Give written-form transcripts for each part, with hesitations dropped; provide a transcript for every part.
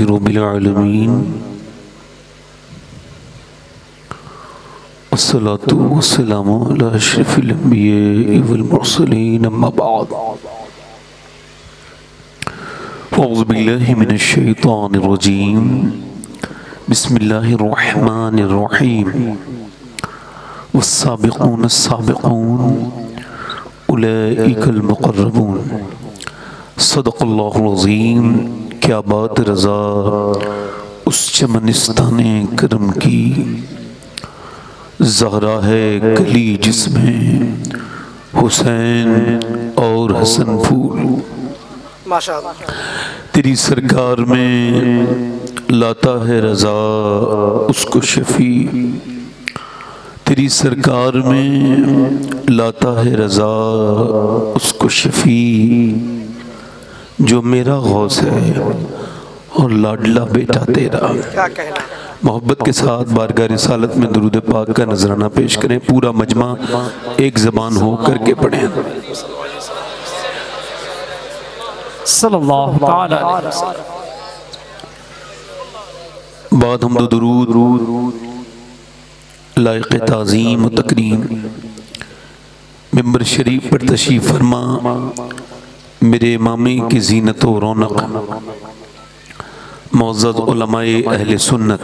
रब्बिल आलमीन अस्सलातु वस्सलामु अला अशरफिल अंबिया वल मुरसलीन अम्मा बाद औज़ु बिल्लाहि मिनश शैतानिर रजीम बिस्मिल्लाहिर रहमानिर रहीम वस्साबिक़ून अस्साबिक़ून उलाइकल मुक़र्रबून सदक़ल्लाहुल अज़ीम। क्या बात रज़ा उस चमनिस्ताने करम की, ज़हरा है कली जिसमें हुसैन और हसन फूल। माशाअल्लाह। तेरी सरकार में लाता है रज़ा उसको शफ़ी, तेरी सरकार में लाता है रज़ा उसको शफ़ी, जो मेरा गौस है और लाडला बेटा तेरा। क्या कहना। मोहब्बत के साथ बारगाह रिसालत में दुरूद पाक का नजराना पेश करें। पूरा मजमा एक ज़बान हो करके पढ़ें। सल्लल्लाहु तआला अलैहि वसल्लम। बाद हमदो दुरूद लायक़ ताज़ीम व तकरीम मिंबर शरीफ पर तशरीफ़ फरमा मेरे इमामी की ज़ीनत व रौनक मुअज़्ज़ज़ उलमाए अहले सुन्नत,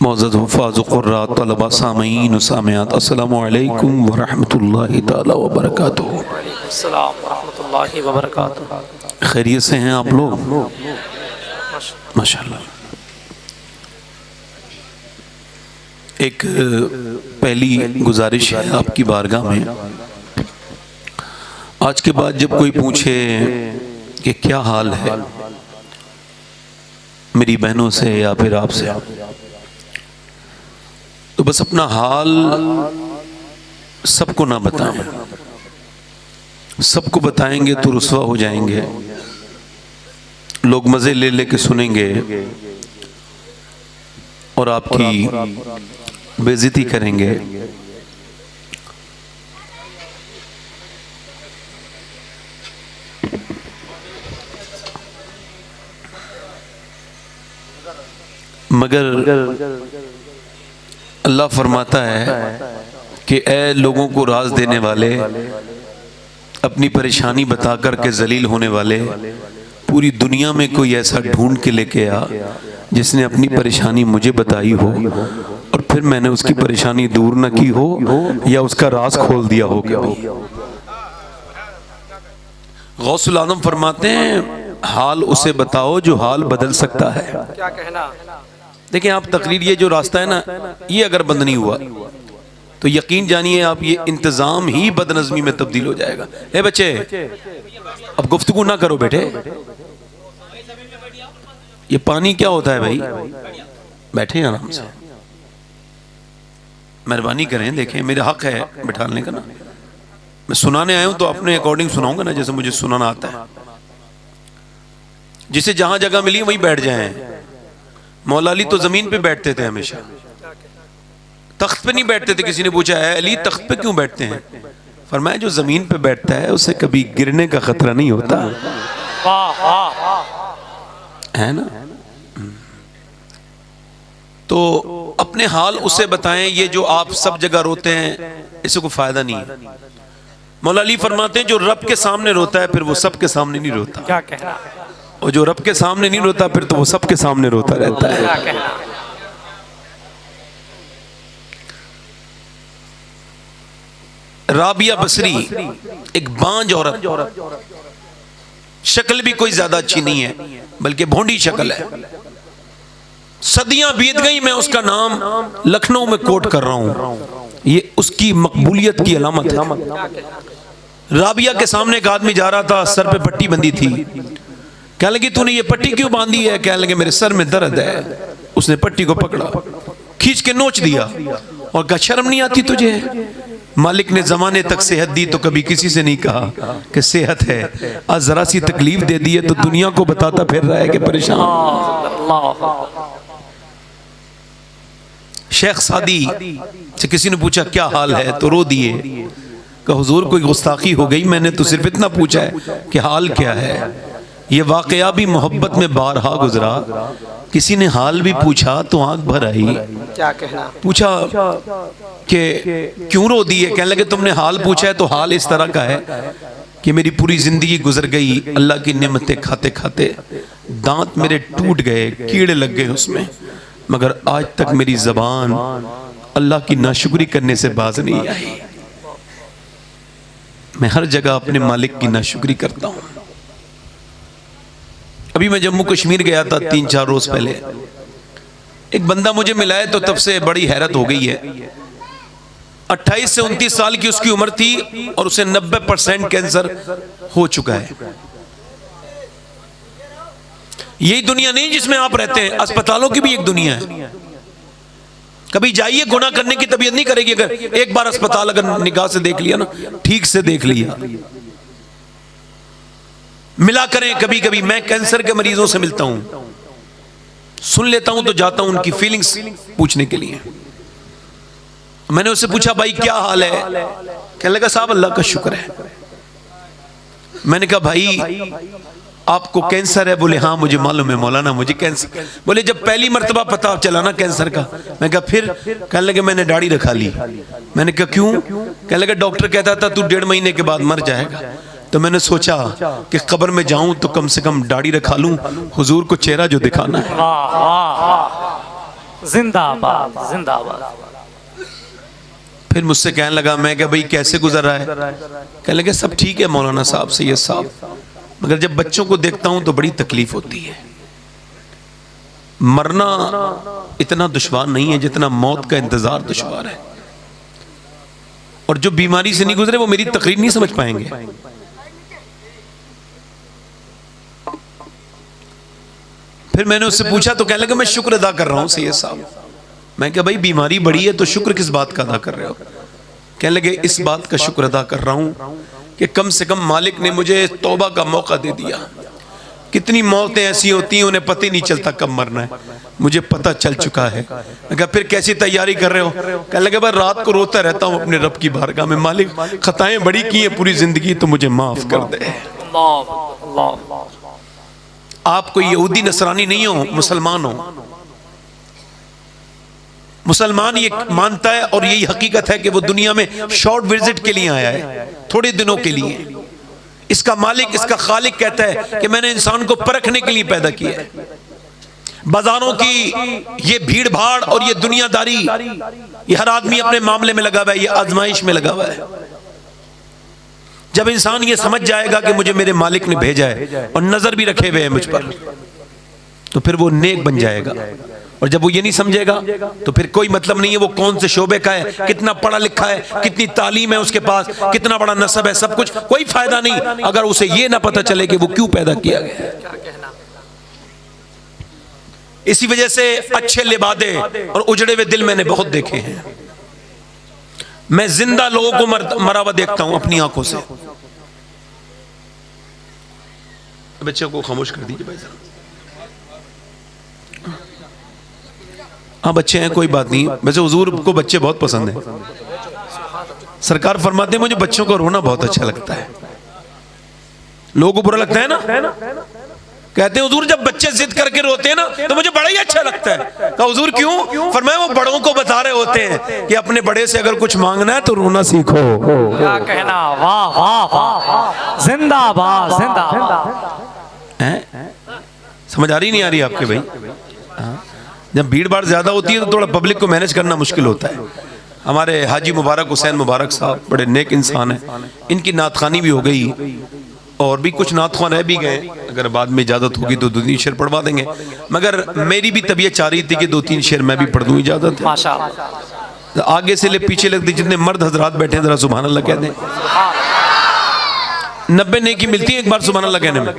मुअज़्ज़ज़ हुफ़ाज़ क़ुर्रा तलबा सामीन व सामियात, अस्सलामु अलैकुम व रहमतुल्लाहि तआला व बरकातुहू। अस्सलाम व रहमतुल्लाहि व बरकातुहू। खैरियत से हैं आप लोग? माशाअल्लाह। एक पहली गुजारिश है आपकी बारगाह में, आज के बाद जब कोई पूछे कि क्या हाल है मेरी बहनों से या फिर आपसे, तो बस अपना हाल सबको ना बताएं। सबको बताएंगे तो रुसवा हो जाएंगे, लोग मज़े ले लेके सुनेंगे और आपकी बेइज्जती करेंगे। मगर अल्लाह फरमाता है कि ए लोगों को राज देने वाले, अपनी परेशानी बता कर के जलील होने वाले, पूरी दुनिया में कोई ऐसा ढूंढ के लेके आ जिसने अपनी परेशानी मुझे बताई हो और फिर मैंने उसकी परेशानी दूर न की हो या उसका राज खोल दिया हो। कभी गौसुल आज़म फरमाते हैं हाल उसे बताओ जो हाल बदल सकता है। क्या कहना। देखिए आप तकरीर, ये जो रास्ता है ना, ये अगर बंद नहीं हुआ तो यकीन जानिए आप ये इंतजाम ही बदनज़मी में तब्दील हो जाएगा। ए बच्चे, अब गुफ्तगू ना करो बेटे। ये पानी क्या होता है भाई? बैठे आराम से, मेहरबानी करें। देखें मेरा हक है बिठाने का ना, मैं सुनाने आया हूं तो अपने अकॉर्डिंग सुनाऊंगा ना, जैसे मुझे सुनाना आता है। जिसे जहां जगह मिली वहीं बैठ जाएं। मौला अली तो जमीन पे बैठते थे, हमेशा तख्त पे नहीं बैठते थे। किसी ने पूछा है अली तख्त पे क्यों बैठते हैं? फरमाया जो जमीन पे बैठता है उसे कभी गिरने का खतरा नहीं होता, है ना। तो अपने हाल उसे बताएं। ये जो आप सब जगह रोते हैं इससे कोई फायदा नहीं है। मौला अली फरमाते हैं जो रब के सामने रोता है फिर वो सब के सामने नहीं रोता। क्या कहना। और जो रब के सामने नहीं रोता फिर तो वो सब के सामने रोता रहता है। क्या कहना। राबिया बसरी एक बांझ औरत, शक्ल भी कोई ज्यादा अच्छी नहीं है बल्कि भोंडी शक्ल है। सदियां बीत गई, मैं उसका नाम लखनऊ में कोट कर रहा हूं, ये उसकी मकबूलियत की अलामत है। राबिया के सामने एक आदमी जा रहा था, सर पे पट्टी बंधी थी। कहने लगी तूने ये पट्टी क्यों बांधी है? कहने लगे मेरे सर में दर्द है। उसने पट्टी को पकड़ा, खींच के नोच दिया और कहा शर्म नहीं आती तुझे? मालिक ने जमाने तक सेहत दी तो कभी किसी से नहीं कहा कि सेहत है। आज जरा सी तकलीफ दे दी है तो दुनिया को बताता फिर रहा है कि परेशान। शेख सादी से किसी ने पूछा क्या हाल है तो रो दिए। कहा हुजूर कोई गुस्ताखी हो गई, मैंने तो सिर्फ इतना पूछा है कि हाल क्या है। ये वाकया भी मोहब्बत में बारहा गुजरा। किसी ने हाल भी पूछा तो आंख भर आई। क्या कहना। पूछा कि क्यों रो दी है? कहने लगे तुमने हाल पूछा है तो हाल इस तरह का है कि मेरी पूरी जिंदगी गुजर गई अल्लाह की नेमतें खाते खाते, दांत मेरे टूट गए, कीड़े लग गए उसमें, मगर आज तक मेरी जबान अल्लाह की नाशुक्री करने से बाज नहीं आई। मैं हर जगह अपने मालिक की नाशुक्री करता हूं। अभी मैं जम्मू कश्मीर गया था 3-4 रोज पहले, एक बंदा मुझे मिला है तो तब से बड़ी हैरत हो गई है। 28 से 29 साल की उसकी उम्र थी और उसे 90% कैंसर हो चुका है। यही दुनिया नहीं जिसमें आप रहते हैं, अस्पतालों की भी एक दुनिया है। कभी जाइए, गुनाह करने की तबीयत नहीं करेगी अगर एक बार अस्पताल अगर निगाह से देख लिया ना, ठीक से देख लिया। मिला करें कभी कभी। मैं कैंसर के मरीजों से मिलता हूं, सुन लेता हूं तो जाता हूं उनकी फीलिंग्स पूछने के लिए। मैंने उससे पूछा भाई क्या हाल है? कहने लगा साहब अल्लाह का शुक्र है। मैंने कहा भाई आपको कैंसर है? बोले हाँ मुझे मालूम है मौलाना मुझे कैंसर। बोले जब पहली मर्तबा पता चला ना कैंसर का? मैं कहा फिर? कहने लगे मैंने दाढ़ी रखा ली। मैंने कहा क्यों? कहने लगे डॉक्टर कहता था तू 1.5 महीने के बाद मर जाएगा। तो मैंने सोचा कि कब्र में जाऊं तो कम से कम दाढ़ी रखा लूं, हुजूर को चेहरा जो दिखाना है। वाह वाह, जिंदाबाद जिंदाबाद। फिर मुझसे कहने लगा, मैं क्या भाई कैसे गुजर रहा है? कहने लगे सब ठीक है मौलाना साहब सैयद साहब, मगर जब बच्चों को देखता हूं तो बड़ी तकलीफ होती है। मरना इतना दुश्वार नहीं है जितना मौत का इंतजार दुश्वार है। और जो बीमारी से नहीं गुजरे वो मेरी तकरीर नहीं समझ पाएंगे। फिर मैंने उससे पूछा तो कहने लगा मैं शुक्र अदा कर रहा हूं सैयद साहब। मैं क्या भाई बीमारी बड़ी है तो शुक्र किस बात का अदा कर रहे हो? कहने लगे इस बात का शुक्र अदा कर रहा हूं कि कम से कम मालिक ने मुझे तौबा का मौका दे दिया। कितनी मौतें ऐसी होती हैं उन्हें पता ही नहीं चलता कब मरना है, मुझे पता चल चुका है। मैं कहा फिर कैसी तैयारी कर रहे हो? कहने लगे भाई रात को रोता रहता हूं अपने रब की बारगाह में, मालिक खताएं बड़ी की हैं पूरी जिंदगी तो मुझे माफ कर दे। आप कोई यहूदी नसरानी नहीं हो, मुसलमान हो। मुसलमान ये मानता है और यही हकीकत है कि वो दुनिया में शॉर्ट विजिट के लिए आया है, थोड़े दिनों के लिए। इसका मालिक इसका खालिक कहता है कि मैंने इंसान को परखने के लिए पैदा किया है। बाजारों की ये भीड़ भाड़ और ये दुनियादारी, ये हर आदमी अपने मामले में लगा हुआ है, ये आजमाइश में लगा हुआ है। जब इंसान ये समझ जाएगा कि मुझे मेरे मालिक ने भेजा है और नजर भी रखे हुए हैं मुझ पर, तो फिर वो नेक बन जाएगा। और जब वो ये नहीं समझेगा तो फिर कोई मतलब नहीं है वो कौन से शोबे का है, कितना पढ़ा लिखा है, कितनी तालीम है उसके पास, कितना बड़ा नस्ब है, सब कुछ कोई फायदा नहीं अगर उसे ये ना पता चले कि वो क्यों पैदा किया गया है। इसी वजह से अच्छे लिबादे और उजड़े हुए दिल मैंने बहुत देखे हैं। मैं जिंदा लोगों को मरा हुआ देखता हूं अपनी आंखों से। बच्चों को खामोश कर दीजिए भाई साहब। हाँ बच्चे हैं कोई बात नहीं, वैसे हुजूर को बच्चे बहुत पसंद हैं। सरकार फरमाते हैं मुझे बच्चों को रोना बहुत अच्छा लगता है। लोगों को बुरा लगता है ना? कहते हैं हुजूर जब बच्चे जिद करके रोते हैं ना तो मुझे बड़ा ही अच्छा लगता है। कहा हुजूर क्यों? फरमाया वो बड़ों को बता रहे होते हैं कि अपने बड़े से अगर कुछ मांगना है तो रोना सीखो। क्या कहना, वाह वाह वाह, जिंदाबाद जिंदाबाद। समझ आ रही नहीं आ रही आपके भाई? जब भीड़ भाड़ ज्यादा होती है तो थोड़ा पब्लिक को मैनेज करना मुश्किल होता है। हमारे हाजी मुबारक हुसैन मुबारक साहब बड़े नेक इंसान हैं, इनकी नातखानी भी हो गई और भी कुछ नातखान रह भी गए। अगर बाद में इजाजत होगी तो 2-3 शेर पढ़वा देंगे, मगर मेरी भी तबीयत चाह रही थी कि 2-3 शेर मैं भी पढ़ दूं, इजाजत है? माशाअल्लाह। आगे से ले पीछे लगती, जितने मर्द हजरात बैठे जरा सुभान अल्लाह कह दें। 90 नेकी मिलती है एक बार सुभान अल्लाह कहने में।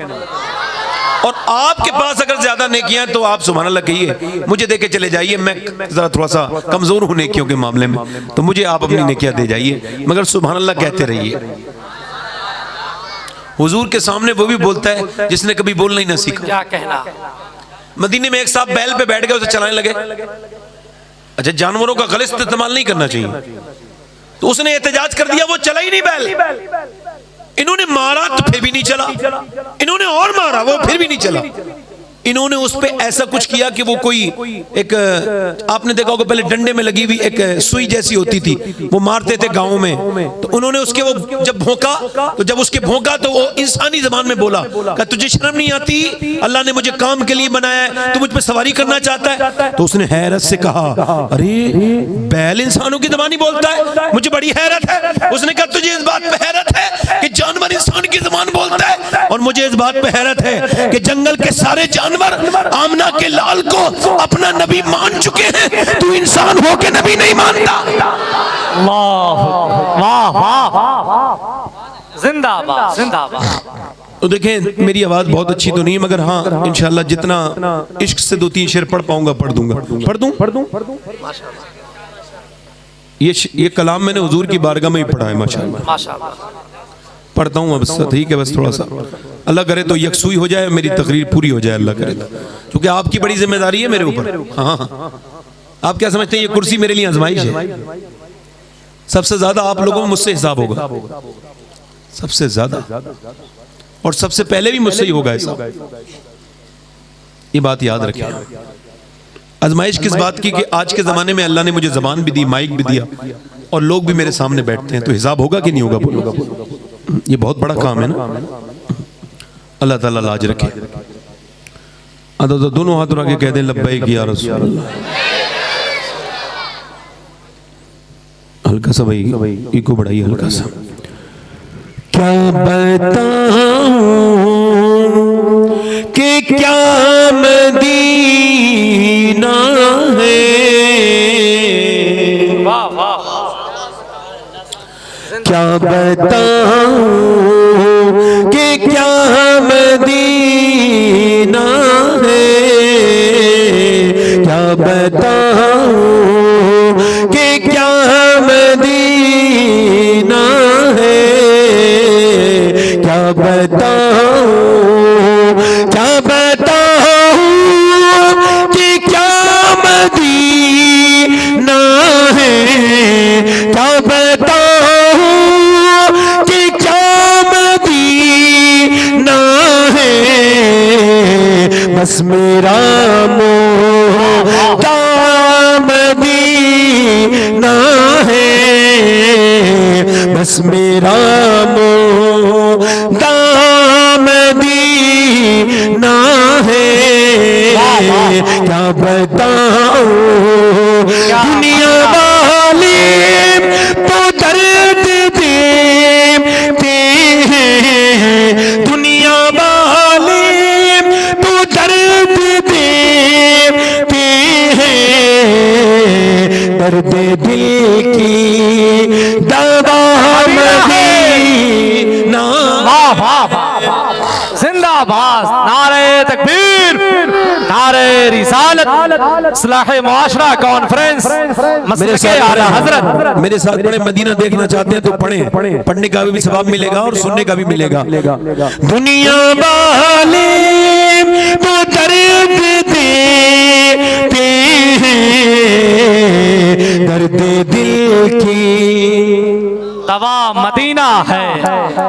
और आपके पास अगर ज्यादा नेकियां हैं तो आप सुभान अल्लाह कहिए, मुझे देके चले जाइए। मैं जरा थोड़ा सा कमजोर हूं नेकियों के मामले में, तो मुझे आप अपनी नेकियां दे जाइए, मगर सुभान अल्लाह कहते रहिए। हुजूर के सामने वो भी बोलता है जिसने कभी बोलना ही ना सीखा। क्या कहना। मदीने में एक साहब बैल पे बैठ गए, उसे चलाने लगे। अच्छा, जानवरों का गलत इस्तेमाल नहीं करना चाहिए, तो उसने एहतजाज कर दिया वो चला ही नहीं बैल। इन्होंने मारा तो फिर भी नहीं चला, इन्होंने और मारा वो फिर भी नहीं चला। इन्होंने उस पे ऐसा कुछ किया कि वो कोई एक, आपने देखा होगा पहले डंडे में लगी हुई एक सुई जैसी होती थी, वो मारते थे गाँव में। तो उन्होंने उसके वो जब भौंका, तो जब उसके भौंका तो वो इंसानी जबान में बोला कि तुझे शर्म नहीं आती, अल्लाह ने मुझे काम के लिए बनाया है, तू मुझ पे सवारी करना चाहता है। तो उसने हैरत से कहा, अरे बैल इंसानों की जबान ही बोलता है, मुझे बड़ी हैरत है। उसने कहा तुझे इस बात पे हैरत है कि जानवर इंसान की जबान बोलता है, और मुझे इस बात पे हैरत है कि जंगल के सारे जानवर आमना के लाल को अपना नबी मान चुके हैं, तू इंसान हो के नबी नहीं मानता। वाह वाह वाह, जिंदाबाद जिंदाबाद। तो देखें मेरी आवाज बहुत अच्छी तो नहीं, मगर हाँ इंशाल्लाह जितना इश्क से 2-3 शेर पढ़ पाऊंगा पढ़ दूंगा। पढ़ दूं ये कलाम मैंने हुजूर की बारगाह में ही पढ़ा है माशाअल्लाह। पढ़ता हूँ अब, ठीक है, बस थोड़ा सा अल्लाह करे तो यकसुई हो जाए, मेरी तकरीर पूरी हो जाए अल्लाह करे, क्योंकि आपकी बड़ी जिम्मेदारी है मेरे ऊपर। हाँ, आप क्या समझते हैं ये कुर्सी मेरे लिए आजमाइश है? सबसे ज्यादा आप लोगों में मुझसे हिसाब होगा, सबसे ज्यादा, और सबसे पहले भी मुझसे ही होगा हिसाब। ये बात याद रखें। आजमाइश किस बात की कि आज के जमाने में अल्लाह ने मुझे जबान भी दी, माइक भी दिया, और लोग भी मेरे सामने बैठते हैं, तो हिसाब होगा कि नहीं होगा? बोलो, ये बहुत बड़ा काम है ना। अल्लाह ताला लाज रखे। तो दोनों हाथ उठा के कह दें लब्बैक या रसूल अल्लाह। हल्का सा भाई इको बढ़ाइए, हल्का सा। क्या बताऊं कि क्या मदीना है, वाह वाह, क्या बताऊं कि क्या मदीना है, क्या बताऊं कि क्या मदीना है, क्या बताऊं कि क्या मदीना है, क्या बताऊं कि क्या मदीना है, बस मेरा मोहता मदीना है, बस मेरा मोहता मदीना है, क्या बताऊं दुनिया वाले तो दर्द देते हैं, दुनिया वाले तो दर्द देते हैं, दर्द दिल की दवा मदीना। वाह वाह वाह, जिंदाबाद, नारे तकबीर, नारे रिसालत, इस्लाह मुआशरा कॉन्फ्रेंस, मसलक आला हजरत। मेरे साथ पढ़े, मदीना देखना चाहते हैं तो पढ़ें, पढ़ने का भी सवाब मिलेगा और सुनने का भी मिलेगा। दुनिया वाले तो दर्द देते हैं, दर्द दिल की दवा मदीना है।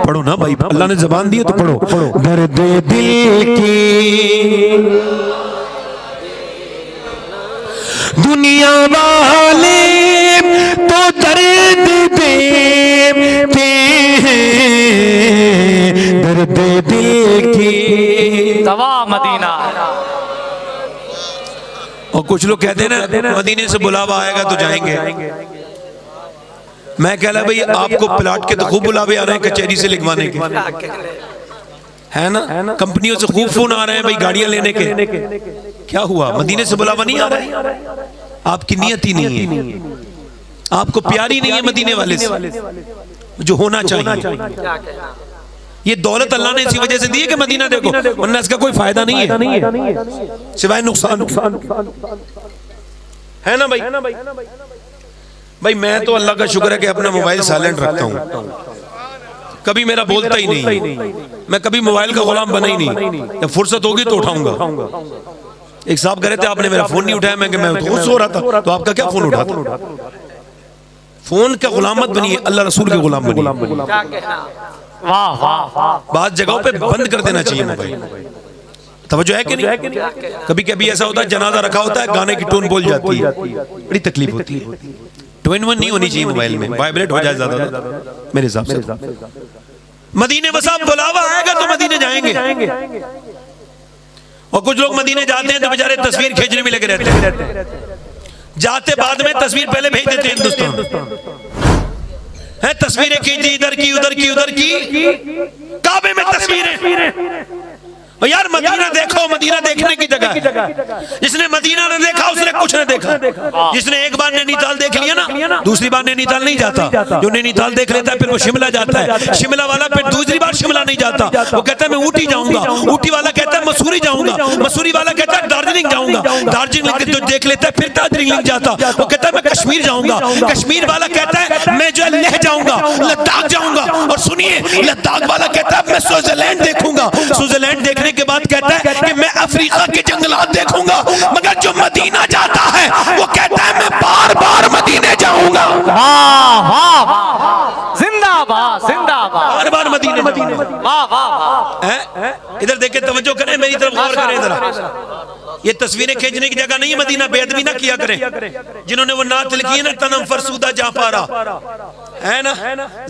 पढ़ो ना भाई, अल्लाह ने जबान दी है तो पढ़ो। दर्द दिल की दुनिया वाले तो दर्द देते हैं, दर्द दिल की दवा मदीना। और कुछ लोग कहते हैं ना मदीने से बुलावा आएगा तो जाएंगे। मैं कह रहा भाई आपको प्लाट के तो खूब बुलावे आ रहे हैं कचहरी से लिखवाने के, है ना, कंपनियों से खूब फोन आ रहे हैं भाई गाड़ियां लेने के। क्या हुआ, मदीने से बुलावा नहीं आ रहा है? आपकी नियत ही नहीं है, आपको प्यार ही नहीं है मदीने वाले से जो होना चाहिए। ये दौलत अल्लाह ने इसी वजह से दी है कि मदीना देखो, वरना इसका कोई फायदा नहीं है सिवाय नुकसान है ना भाई। भाई मैं तो अल्लाह का शुक्र है कि अपना मोबाइल साइलेंट रखता हूँ, कभी मेरा बोलता ही नहीं, मैं कभी मोबाइल का गुलाम बना ही नहीं। जब फुर्सत होगी तो उठाऊंगा। एक साहब कह रहे थे आपने मेरा फोन नहीं उठाया, मैं खुद सो रहा था, तो आपका क्या फोन उठाता? फोन का गुलाम मत बनिए, अल्लाह रसूल के गुलाम बनिए। वाह वाह वाह। बात जगहों पे बंद कर देना चाहिए मोबाइल। तवज्जो है कि नहीं? कभी कभी ऐसा होता है जनाजा रखा होता है, गाने की टोन बोल जाती है, बड़ी तकलीफ होती है। 2 in 1 नहीं होनी चाहिए मोबाइल में, वाइब्रेट हो जाए ज्यादा मेरे हिसाब से। मदीने बस आप बुलावा आएगा तो मदीने जाएंगे, और कुछ लोग मदीने जाते हैं तो बेचारे तस्वीर खींचने में लगे रहते हैं, जाते बाद में तस्वीर पहले भेज देते हैं हिंदुस्तान है, तस्वीरें खींची इधर की उधर की उधर की, काबे में तस्वीरें। और यार मदीना देखो, मदीना देखने की जगह है। जिसने मदीना ने देखा उसने कुछ नहीं देखा। जिसने एक बार नैनीताल देख लिया ना, दूसरी बार नैनीताल नहीं जाता। जो नैनीताल देख लेता है फिर वो शिमला जाता है, शिमला वाला फिर दूसरी बार शिमला नहीं जाता, वो कहता है मैं ऊटी जाऊंगा, ऊटी वाला कहता है मसूरी जाऊंगा, मसूरी वाला कहता है दार्जिलिंग जाऊंगा, दार्जिलिंग जो देख लेता है फिर दार्जिलिंग जाता, वो कहता है मैं कश्मीर जाऊंगा, कश्मीर वाला कहता है मैं जो है लेह जाऊंगा, लद्दाख जाऊंगा, और सुनिए लद्दाख वाला कहता है मैं स्विट्जरलैंड देखूंगा, स्विट्जरलैंड देखने के बाद कहता है कि मैं अफ्रीका के जंगलात देखूंगा। मगर जो मदीना जाता है वो कहता है मैं बार बार मदीने जाऊंगा। वाह वाह वाह, जिंदाबाद जिंदाबाद, बार बार मदीने वाह वाह वाह। इधर देखे, तवज्जो करें, मेरी तरफ गौर करें जरा। ये तस्वीरें खींचने की जगह नहीं है मदीना, बेअदबी ना किया करें। जिन्होंने वो नात लिखी है ना, तनम फरसूदा जा पारा है ना,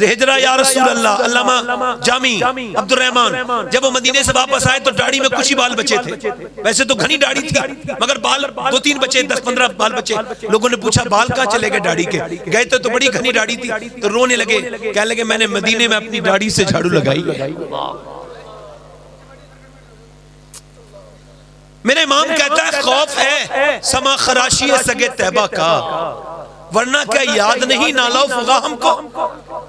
हिजरा या रसूल अल्लाह, अल्लामा जामी अब्दुल रहमान, जब वो मदीने से वापस आए तो दाढ़ी में कुछ ही बाल बचे थे। वैसे तो घनी दाढ़ी थी मगर बाल 2-3 बचे, 10-15 बाल बचे। लोगों ने पूछा बाल कहाँ चले गए दाढ़ी के? गए तो बड़ी घनी दाढ़ी थी, तो रोने लगे, कहने लगे मैंने मदीने में अपनी दाढ़ी से झाड़ू लगाई है। मेरा इमाम कहता है खौफ है समा खराशी है सगे तैबा का, वरना क्या याद नहीं नाला फुगा हमको।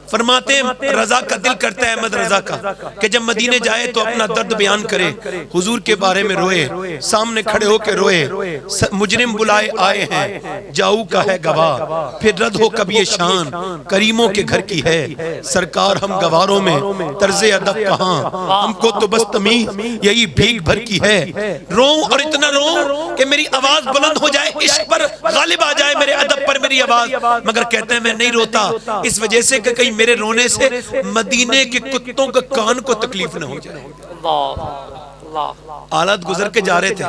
फरमाते हैं रजा का दिल करता है अहमद रजा का कि जब मदीने जाए तो अपना दर्द बयान करे, हुजूर के बारे में रोए, सामने खड़े होके रोए, मुजरिम बुलाए आए हैं, जाऊ का है गवाह, फिर रद हो कभी ये शान, करीमों के घर की है सरकार, हम गवारों में तर्जे अदब कहाँ, हमको तो बस तमीज यही भीख भर की है। रो और इतना रो कि मेरी आवाज बुलंद हो जाए, इश्क पर गालिब आ जाए मेरे अदब पर मेरी आवाज, मगर कहते हैं मैं नहीं रोता इस वजह से कि कहीं मेरे रोने से मदीने के कुत्तों के कान को तकलीफ न हो जाए। हालात गुजर के जा रहे थे,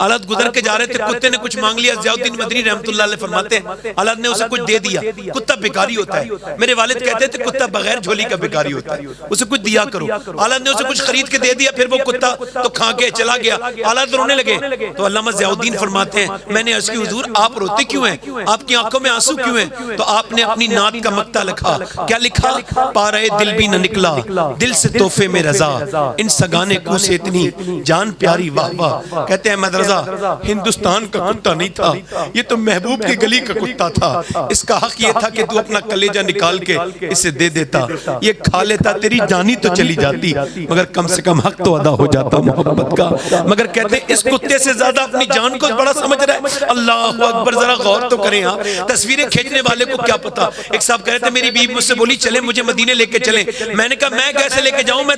हालात गुजर के जा रहे थे, कुत्ते ने कुछ मांग लिया। ज़ियाउद्दीन मदनी रहमतुल्लाह अलैह फरमाते हैं हालात ने उसे कुछ दे दिया। कुत्ता भिखारी होता है, मेरे वालिद कहते थे कुत्ता बगैर झोली का भिखारी होता है, उसे कुछ दिया करो। हालात ने उसे कुछ खरीद के दे दिया, फिर वो कुत्ता तो खा के चला गया, हालात रोने लगे। तो अल्लामा ज़ियाउद्दीन फरमाते हैं मैंने अर्ज़ की हुजूर आप रोते क्यों हैं, आपकी आंखों में आंसू क्यों हैं? तो आपने अपनी नात का मक्ता लिखा। क्या लिखा? पारे दिल भी न निकला दिल से तोहफे में रजा, इन सगाने को से इतनी जान प्यारी वाह वाह। कहते हैं मदरजा हिंदुस्तान का कुत्ता नहीं था, ये तो महबूब की गली का कुत्ता था। इसका हक ये था कि तू अपना कलेजा निकाल के इसे दे देता, ये खा लेता, तेरी जानी तो चली जाती मगर कम से कम हक तो अदा हो जाता मोहब्बत का। मगर कहते हैं इस कुत्ते से ज्यादा अपनी जान को बड़ा समझ रहा है। अल्लाह अकबर, जरा गौर तो करें आप। तस्वीरें खींचने वाले को क्या पता। एक साहब कह रहे थे मेरी बीवी मुझसे बोली चले मुझे मदीने लेके चले। मैंने कहा मैं कैसे लेके जाऊं, मैं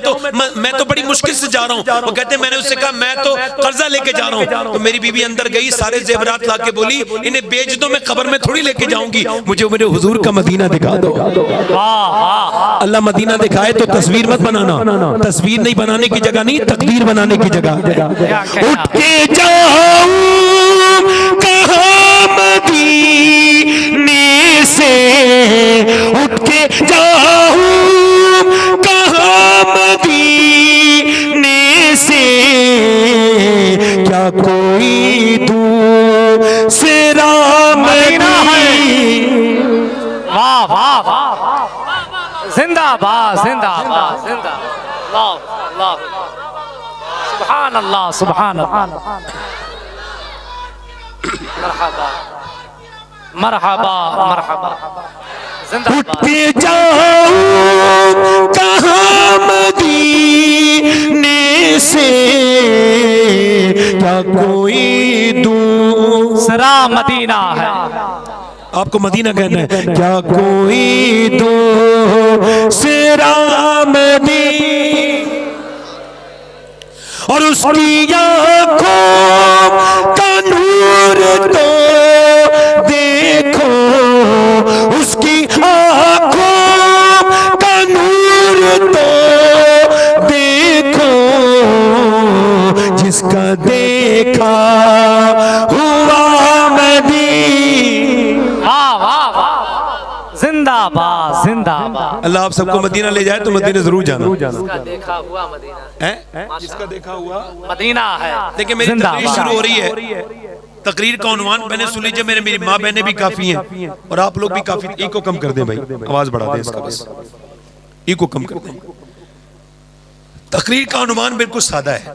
तो बड़ी मुश्किल से जा रहा हूं। वो कहते मैंने उससे कहा मैं तो कर्जा लेके जा रहा हूं। तो मेरी बीवी अंदर गई, सारे जेवरात लाके बोली इन्हें बेच दो, मैं कब्र में थोड़ी लेके जाऊंगी, मुझे मेरे हुजूर का मदीना दिखा दो। अल्लाह मदीना दिखाए तो तस्वीर मत बनाना, तस्वीर नहीं बनाने की जगह नहीं, तकदीर बनाने की जगह। उठ के जाऊं कहां मदीने से, उठ के जाऊं कहां मदीने से, क्या कोई दूसरा मदीना है। वाह वाह वाह, जिंदाबाद जिंदाबाद जिंदाबाद, सुभान अल्लाह सुभान अल्लाह, मरहबा मरहबा मरहबा। उठते जाऊं कहां मदीने से, क्या कोई दूसरा मदीना है। आपको मदीना कहना है, क्या कोई दूसरा मदीना, और उसकी आँखों का नूर तो देखो, उसकी आँखों जिसका देखा हुआ मदीना। वाह वाह वाह, जिंदाबाद जिंदाबाद। अल्लाह आप सबको मदीना ले जाए तो मदीना जरूर जाना। जिसका देखा हुआ मदीना है, जिसका देखा हुआ मदीना है। देखिए मेरी तकरीर शुरू हो रही है। तकरीर का उन्वान मैंने सुन लीजिए, मेरी माँ बहनें भी काफी हैं और आप लोग भी काफी। इको कम कर दें भाई, आवाज बढ़ा दें इसका, बस इको कम कर दें। तकरीर का उन्वान बिल्कुल सादा है।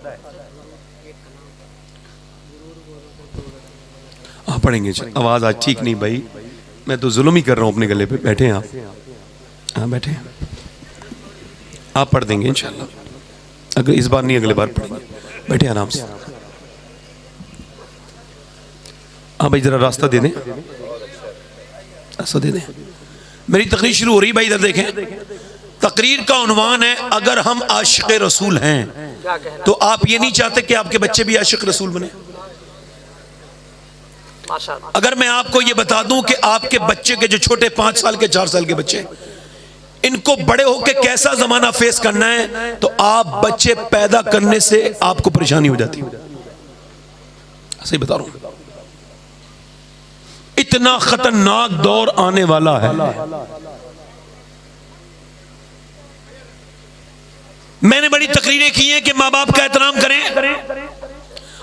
आप पढ़ेंगे, आवाज आज ठीक नहीं भाई, मैं तो जुल्म ही कर रहा हूं अपने गले पे। बैठे हैं आप, हाँ बैठे हैं आप, पढ़ देंगे इंशाल्लाह। अगर इस बार नहीं अगले बार पढ़ेंगे। बैठे आराम से। हाँ भाई जरा रास्ता दे दें, रास्ता दे दें। मेरी तकरीर शुरू हो रही भाई, इधर देखें। तकरीर का उन्वान है अगर हम आशिक रसूल हैं तो आप ये नहीं चाहते कि आपके बच्चे भी आशिक रसूल बने। अगर मैं आपको ये बता दूं कि आपके बच्चे के जो छोटे 5 साल के 4 साल के बच्चे, इनको बड़े होकर कैसा जमाना फेस करना है, तो आप बच्चे पैदा करने से आपको परेशानी हो जाती है। सही बता रहा हूं, इतना खतरनाक दौर आने वाला है। मैंने बड़ी तकरीरें की हैं कि माँ बाप का एहतराम करें,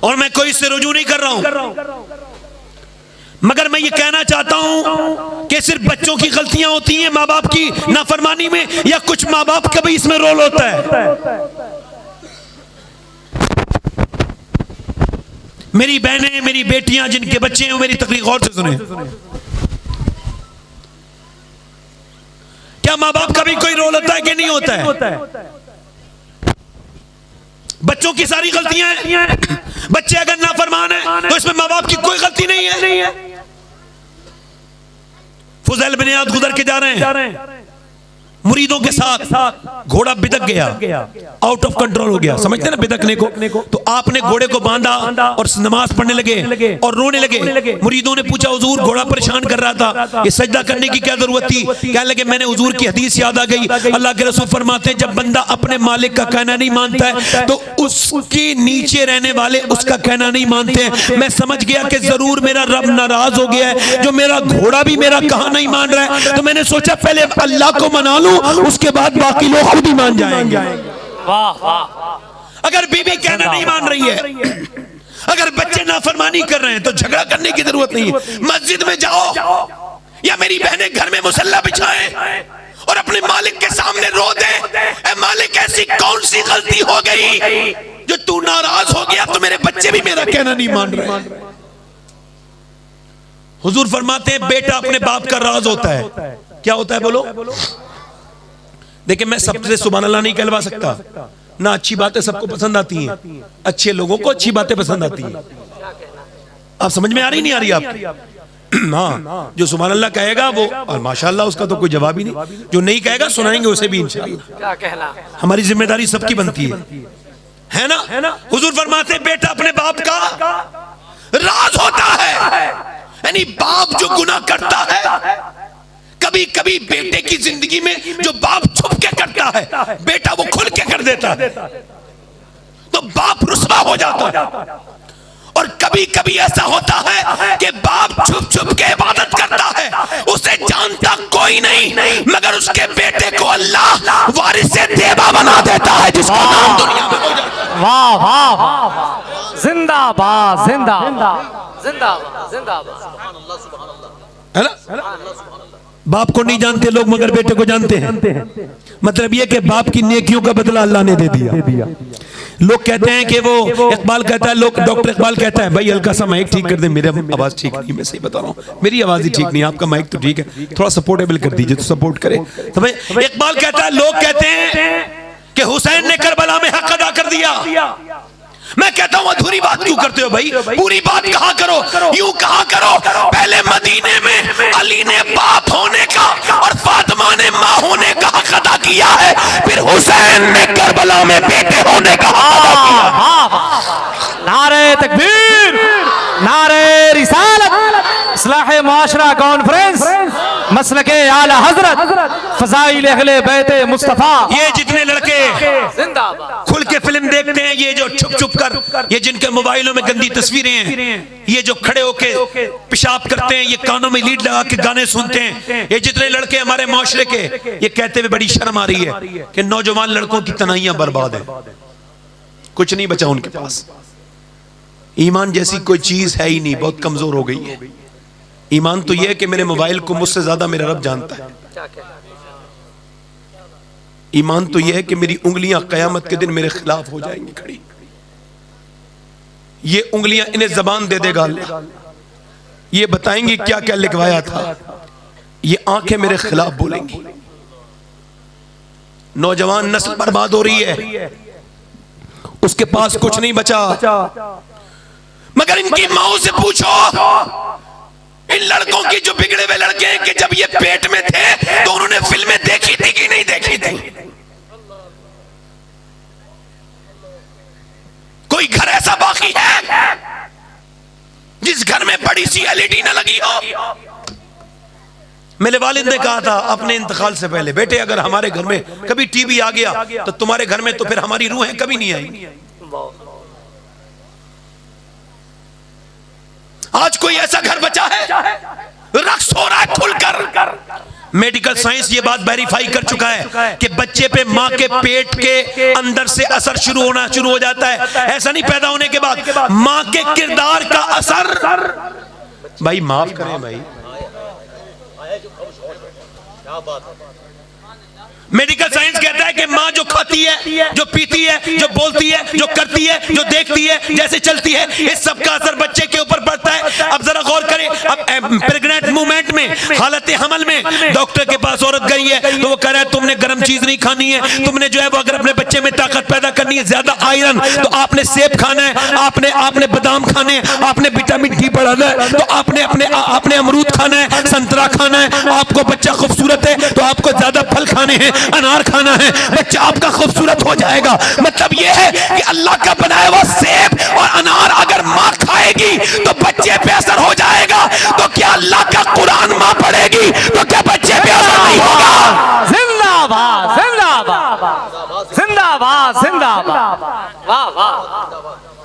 और मैं कोई इससे रुजू नहीं कर रहा हूं, मगर मैं ये कहना चाहता हूं कि सिर्फ बच्चों की गलतियां होती हैं माँ बाप की नाफरमानी में, या कुछ माँ बाप का भी इसमें रोल होता है। मेरी बहनें, मेरी बेटियां जिनके बच्चे हैं, मेरी तकरीर गौर से सुने। क्या माँ बाप का भी कोई रोल होता है कि नहीं होता है? बच्चों की सारी गलतियां हैं। बच्चे अगर नाफरमान हैं तो इसमें माँ बाप की कोई गलती नहीं है। फुज़ैल बिन इयाद गुजर के जा रहे हैं, मुरीदों के साथ घोड़ा बिदक गया, आउट ऑफ कंट्रोल हो गया, समझते ना बिदकने को। तो आपने घोड़े को बांधा और नमाज पढ़ने लगे और रोने लगे। मुरीदों ने पूछा हुजूर घोड़ा परेशान कर रहा था, ये सजदा करने की क्या जरूरत थी? कहने लगे मैंने हुजूर की हदीस याद आ गई, अल्लाह के रसूल फरमाते हैं जब बंदा अपने मालिक का कहना नहीं मानता है तो उसके नीचे रहने वाले उसका कहना नहीं मानते हैं। मैं समझ गया कि जरूर मेरा रब नाराज हो गया है, जो मेरा घोड़ा भी मेरा कहा नहीं मान रहा है, तो मैंने सोचा पहले अल्लाह को मना लूं, उसके बाद बाकी लोग खुद ही मान जाएंगे। वाह वाह। अगर बीवी कहना नहीं मान रही है, अगर बच्चे नाफरमानी कर रहे हैं तो झगड़ा करने की जरूरत नहीं है। मस्जिद में जाओ या मेरी बहनें घर में मुसल्ला बिछाएं और अपने मालिक के सामने रो दे, ऐ मालिक ऐसी कौन सी गलती हो गई जो तू नाराज हो गया, तो मेरे बच्चे भी मेरा कहना नहीं मान रहे। हुजूर फरमाते हैं बेटा अपने बाप का राज होता है। क्या होता है बोलो? देखिए मैं सबसे सुभान अल्लाह नहीं कहलवा सकता ना, अच्छी बातें सबको पसंद आती हैं, अच्छे लोगों को अच्छी बातें पसंद आती हैं। आप समझ में आ रही नहीं आ रही आप? हाँ, जो सुभान अल्लाह कहेगा वो, और माशाअल्लाह उसका तो कोई जवाब ही नहीं। जो नहीं कहेगा सुनाएंगे उसे भी इंशाअल्लाह। क्या कहना, हमारी जिम्मेदारी सबकी बनती है ना। हुजूर फरमाते हैं बेटा अपने बाप का राज होता है, यानी बाप जो गुनाह करता है, कभी कभी बेटे की जिंदगी में जो बाप छुप के करता है बेटा वो खुल के कर देता है, तो बाप रुस्वा हो जाता है। और कभी कभी ऐसा होता है कि बाप छुप छुप के इबादत करता है, उसे जानता कोई नहीं, मगर उसके बेटे को अल्लाह वारिसे देवा बना देता है, जिसका नाम दुनिया में हो जाता है। वाह वाह वाह, जिंदाबाद जिंदाबाद जिंदाबाद जिंदाबाद, है ना। बाप को नहीं जानते लोग मगर बेटे को जानते हैं। मतलब यह कि बाप की नेकियों का बदला अल्लाह ने दे दिया। लोग कहते हैं कि वो इकबाल कहता है, लोग डॉक्टर इकबाल कहता है भाई हल्का सा माइक ठीक कर दे, मेरी आवाज ठीक नहीं, मैं सही बता रहा हूँ मेरी आवाज ही ठीक नहीं, आपका माइक तो ठीक है, थोड़ा सपोर्टेबल कर दीजिए, तो सपोर्ट करे। तो भाई इकबाल कहता है, लोग कहते हैं कि हुसैन ने करबला में हक अदा कर दिया। मैं कहता हूं अधूरी बात क्यों करते हो भाई, पूरी बात कहा करो, यूं कहा करो पहले मदीने में अली ने बाप होने का और फातिमा ने मां होने का हक अदा किया है, फिर हुसैन ने करबला में बेटे होने का हक अदा किया। नारे तकबीर, नारे रिसालत, इस्लाह मुआशरा कॉन्फ्रेंस, मसलके आला हजरत फजाइल अहले बैते मुस्तफा। ये जितने लड़के जिंदाबाद खुल के फिल्म देखते हैं, ये जो छुप छुप कर, ये जिनके मोबाइलों में गंदी तस्वीरें हैं, ये जो खड़े होके पेशाब करते हैं, ये कानों में लीड लगा के गाने सुनते हैं, ये जितने लड़के हमारे माशरे के, ये कहते हुए बड़ी शर्म आ रही है कि नौजवान लड़कों की तनाइयां बर्बाद है, कुछ नहीं बचा उनके पास। ईमान जैसी कोई चीज है ही नहीं, बहुत कमजोर हो गई है। ईमान तो यह है कि मेरे मोबाइल को मुझसे ज्यादा मेरा रब जानता है। ईमान तो यह है कि मेरी उंगलियां कयामत के दिन मेरे खिलाफ हो जाएंगी खड़ी। ये उंगलियां इन्हें जबान दे देगा अल्लाह, ये बताएंगी क्या क्या लिखवाया था। ये आंखें मेरे खिलाफ बोलेंगी। नौजवान नस्ल बर्बाद हो रही है, उसके पास कुछ नहीं बचा। मगर इनकी माओ से पूछो, इन लड़कों की जो बिगड़े हुए लड़के हैं, कि जब ये पेट में थे तो उन्होंने फिल्में देखी थी कि नहीं देखी थी? कोई घर ऐसा बाकी है जिस घर में बड़ी सी एलईडी न लगी हो? मेरे वालिद ने कहा था अपने इंतकाल से पहले, बेटे अगर हमारे घर में कभी टीवी आ गया तो तुम्हारे घर में तो फिर हमारी रूहें कभी नहीं आई। आज कोई ऐसा घर बचा है? रक्स हो रहा है खुलकर। मेडिकल साइंस ये बात वेरीफाई कर चुका है कि बच्चे पे मां के पेट के अंदर से असर शुरू हो जाता है। ऐसा नहीं पैदा होने के बाद, मां के किरदार का असर। भाई माफ करें भाई, मेडिकल साइंस कहता है कि मां जो खाती है, जो पीती है, जो बोलती है, जो करती है, जो देखती है, जैसे चलती है, इस सब का असर बच्चे के ऊपर पड़ता है। अब जरा गौर करें, अब प्रेग्नेंट मूवमेंट में, हालत हमल में डॉक्टर के पास औरत गई है तो वो कह रहा है तुमने गर्म चीज नहीं खानी है, तुमने जो है वो अगर अपने बच्चे में ताकत पैदा करनी है, ज्यादा आयरन, तो आपने सेब खाना है, आपने बादाम खाने हैं, आपने विटामिन डी बढ़ाना है, तो आपने अमरूद खाना है, संतरा खाना है, आपको बच्चा खूबसूरत है तो आपको ज्यादा फल खाने हैं, अनार खाना है, बच्चा आपका खूबसूरत हो जाएगा। मतलब यह है कि अल्लाह का बनाया हुआ सेब और अनार अगर मां खाएगी तो बच्चे पे असर हो जाएगा। तो क्या अल्लाह का कुरान मां पढ़ेगी तो क्या बच्चे पे असर नहीं होगा? जिंदाबाद जिंदाबाद जिंदाबाद जिंदाबाद। वाह वाह,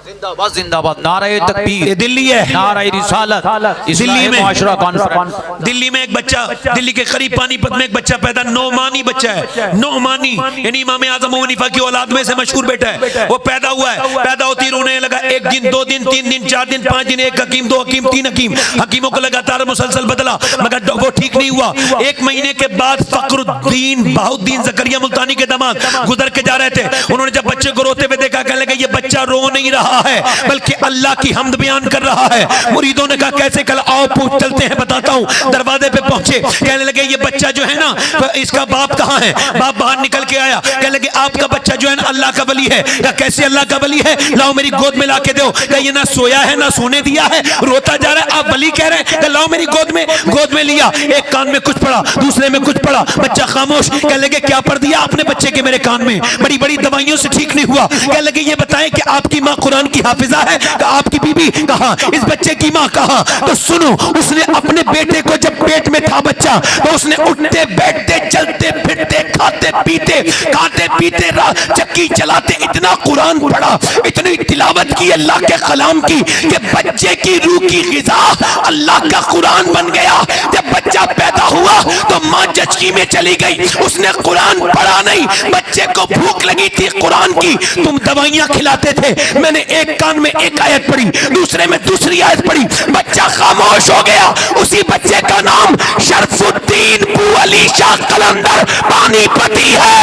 जिंदाबाद जिंदाबाद। नारे तकबीर। ये दिल्ली है, नारे रिसालत। दिल्ली में मुआशरा कॉन्फ्रेंस, दिल्ली में एक बच्चा, दिल्ली के करीब पानीपत में एक बच्चा पैदा, नौमानी बच्चा है, नौमानी यानी इमाम आज़म अबू हनीफा की औलाद में से मशहूर बेटा है। वो पैदा हुआ है, पैदा होती रोने लगा। एक दिन, 2 दिन, 3 दिन, 4 दिन, 5 दिन, 1 हकीम, 2 हकीम, 3 हकीम, हकीमों को लगातार मुसलसल बदला मगर वो ठीक नहीं हुआ। 1 महीने के बाद फखरुद्दीन बहाउद्दीन ज़करिया मुल्तानी के दामाद गुजर के जा रहे थे। उन्होंने जब बच्चे को रोते हुए देखा, कहने लगे ये बच्चा रो नहीं रहा है बल्कि अल्लाह की हम्द बयान कर रहा है। मुरीदों ने कहा कैसे? कल आओ पूछ चलते हैं, बताता हूं। दरवाजे पे पहुंचे, कहने लगे ये बच्चा जो है ना, तो इसका बाप कहां है? बाप बाहर निकल के आया, कहने लगे आपका बच्चा जो है ना अल्लाह का वली है। कहा कैसे अल्लाह का वली है? लाओ मेरी गोद में लाके दो। कहा ये ना सोया है ना सोने दिया है, रोता जा रहा है, आप वली कह रहे हैं? लाओ मेरी गोद में लिया। एक कान में कुछ पड़ा, दूसरे में कुछ पड़ा, बच्चा खामोश। कहने लगे क्या पढ़ दिया आपने बच्चे के मेरे कान में? बड़ी बड़ी दवाइयों से ठीक नहीं हुआ। कहने लगे ये बताएं कि आपकी माँ कुरान की हाफिजा है? आपकी बीबी कहाँ? इस बच्चे की माँ कहाँ? तो सुनो, उसने अपने बेटे को जब पेट में था बच्चा तो उसने उठते बैठते चलते फिरते खाते पीते चक्की चलाते इतना कुरान पढ़ा, इतनी तिलावत की अल्लाह के कलाम की कि बच्चे की रूह की गिज़ा अल्लाह का कुरान बन गया। जब बच्चा पैदा हुआ तो माँ जचकी में चली गई, उसने कुरान पढ़ा नहीं। बच्चे को भूख लगी थी कुरान की, तुम दवाइयां खिलाते थे, मैंने एक कान में एक आयत पढ़ी, दूसरे में दूसरी आयत पढ़ी, बच्चा खामोश हो गया। उसी बच्चे का नाम शरफुद्दीन बू अली शाह कलंदर पानीपती है।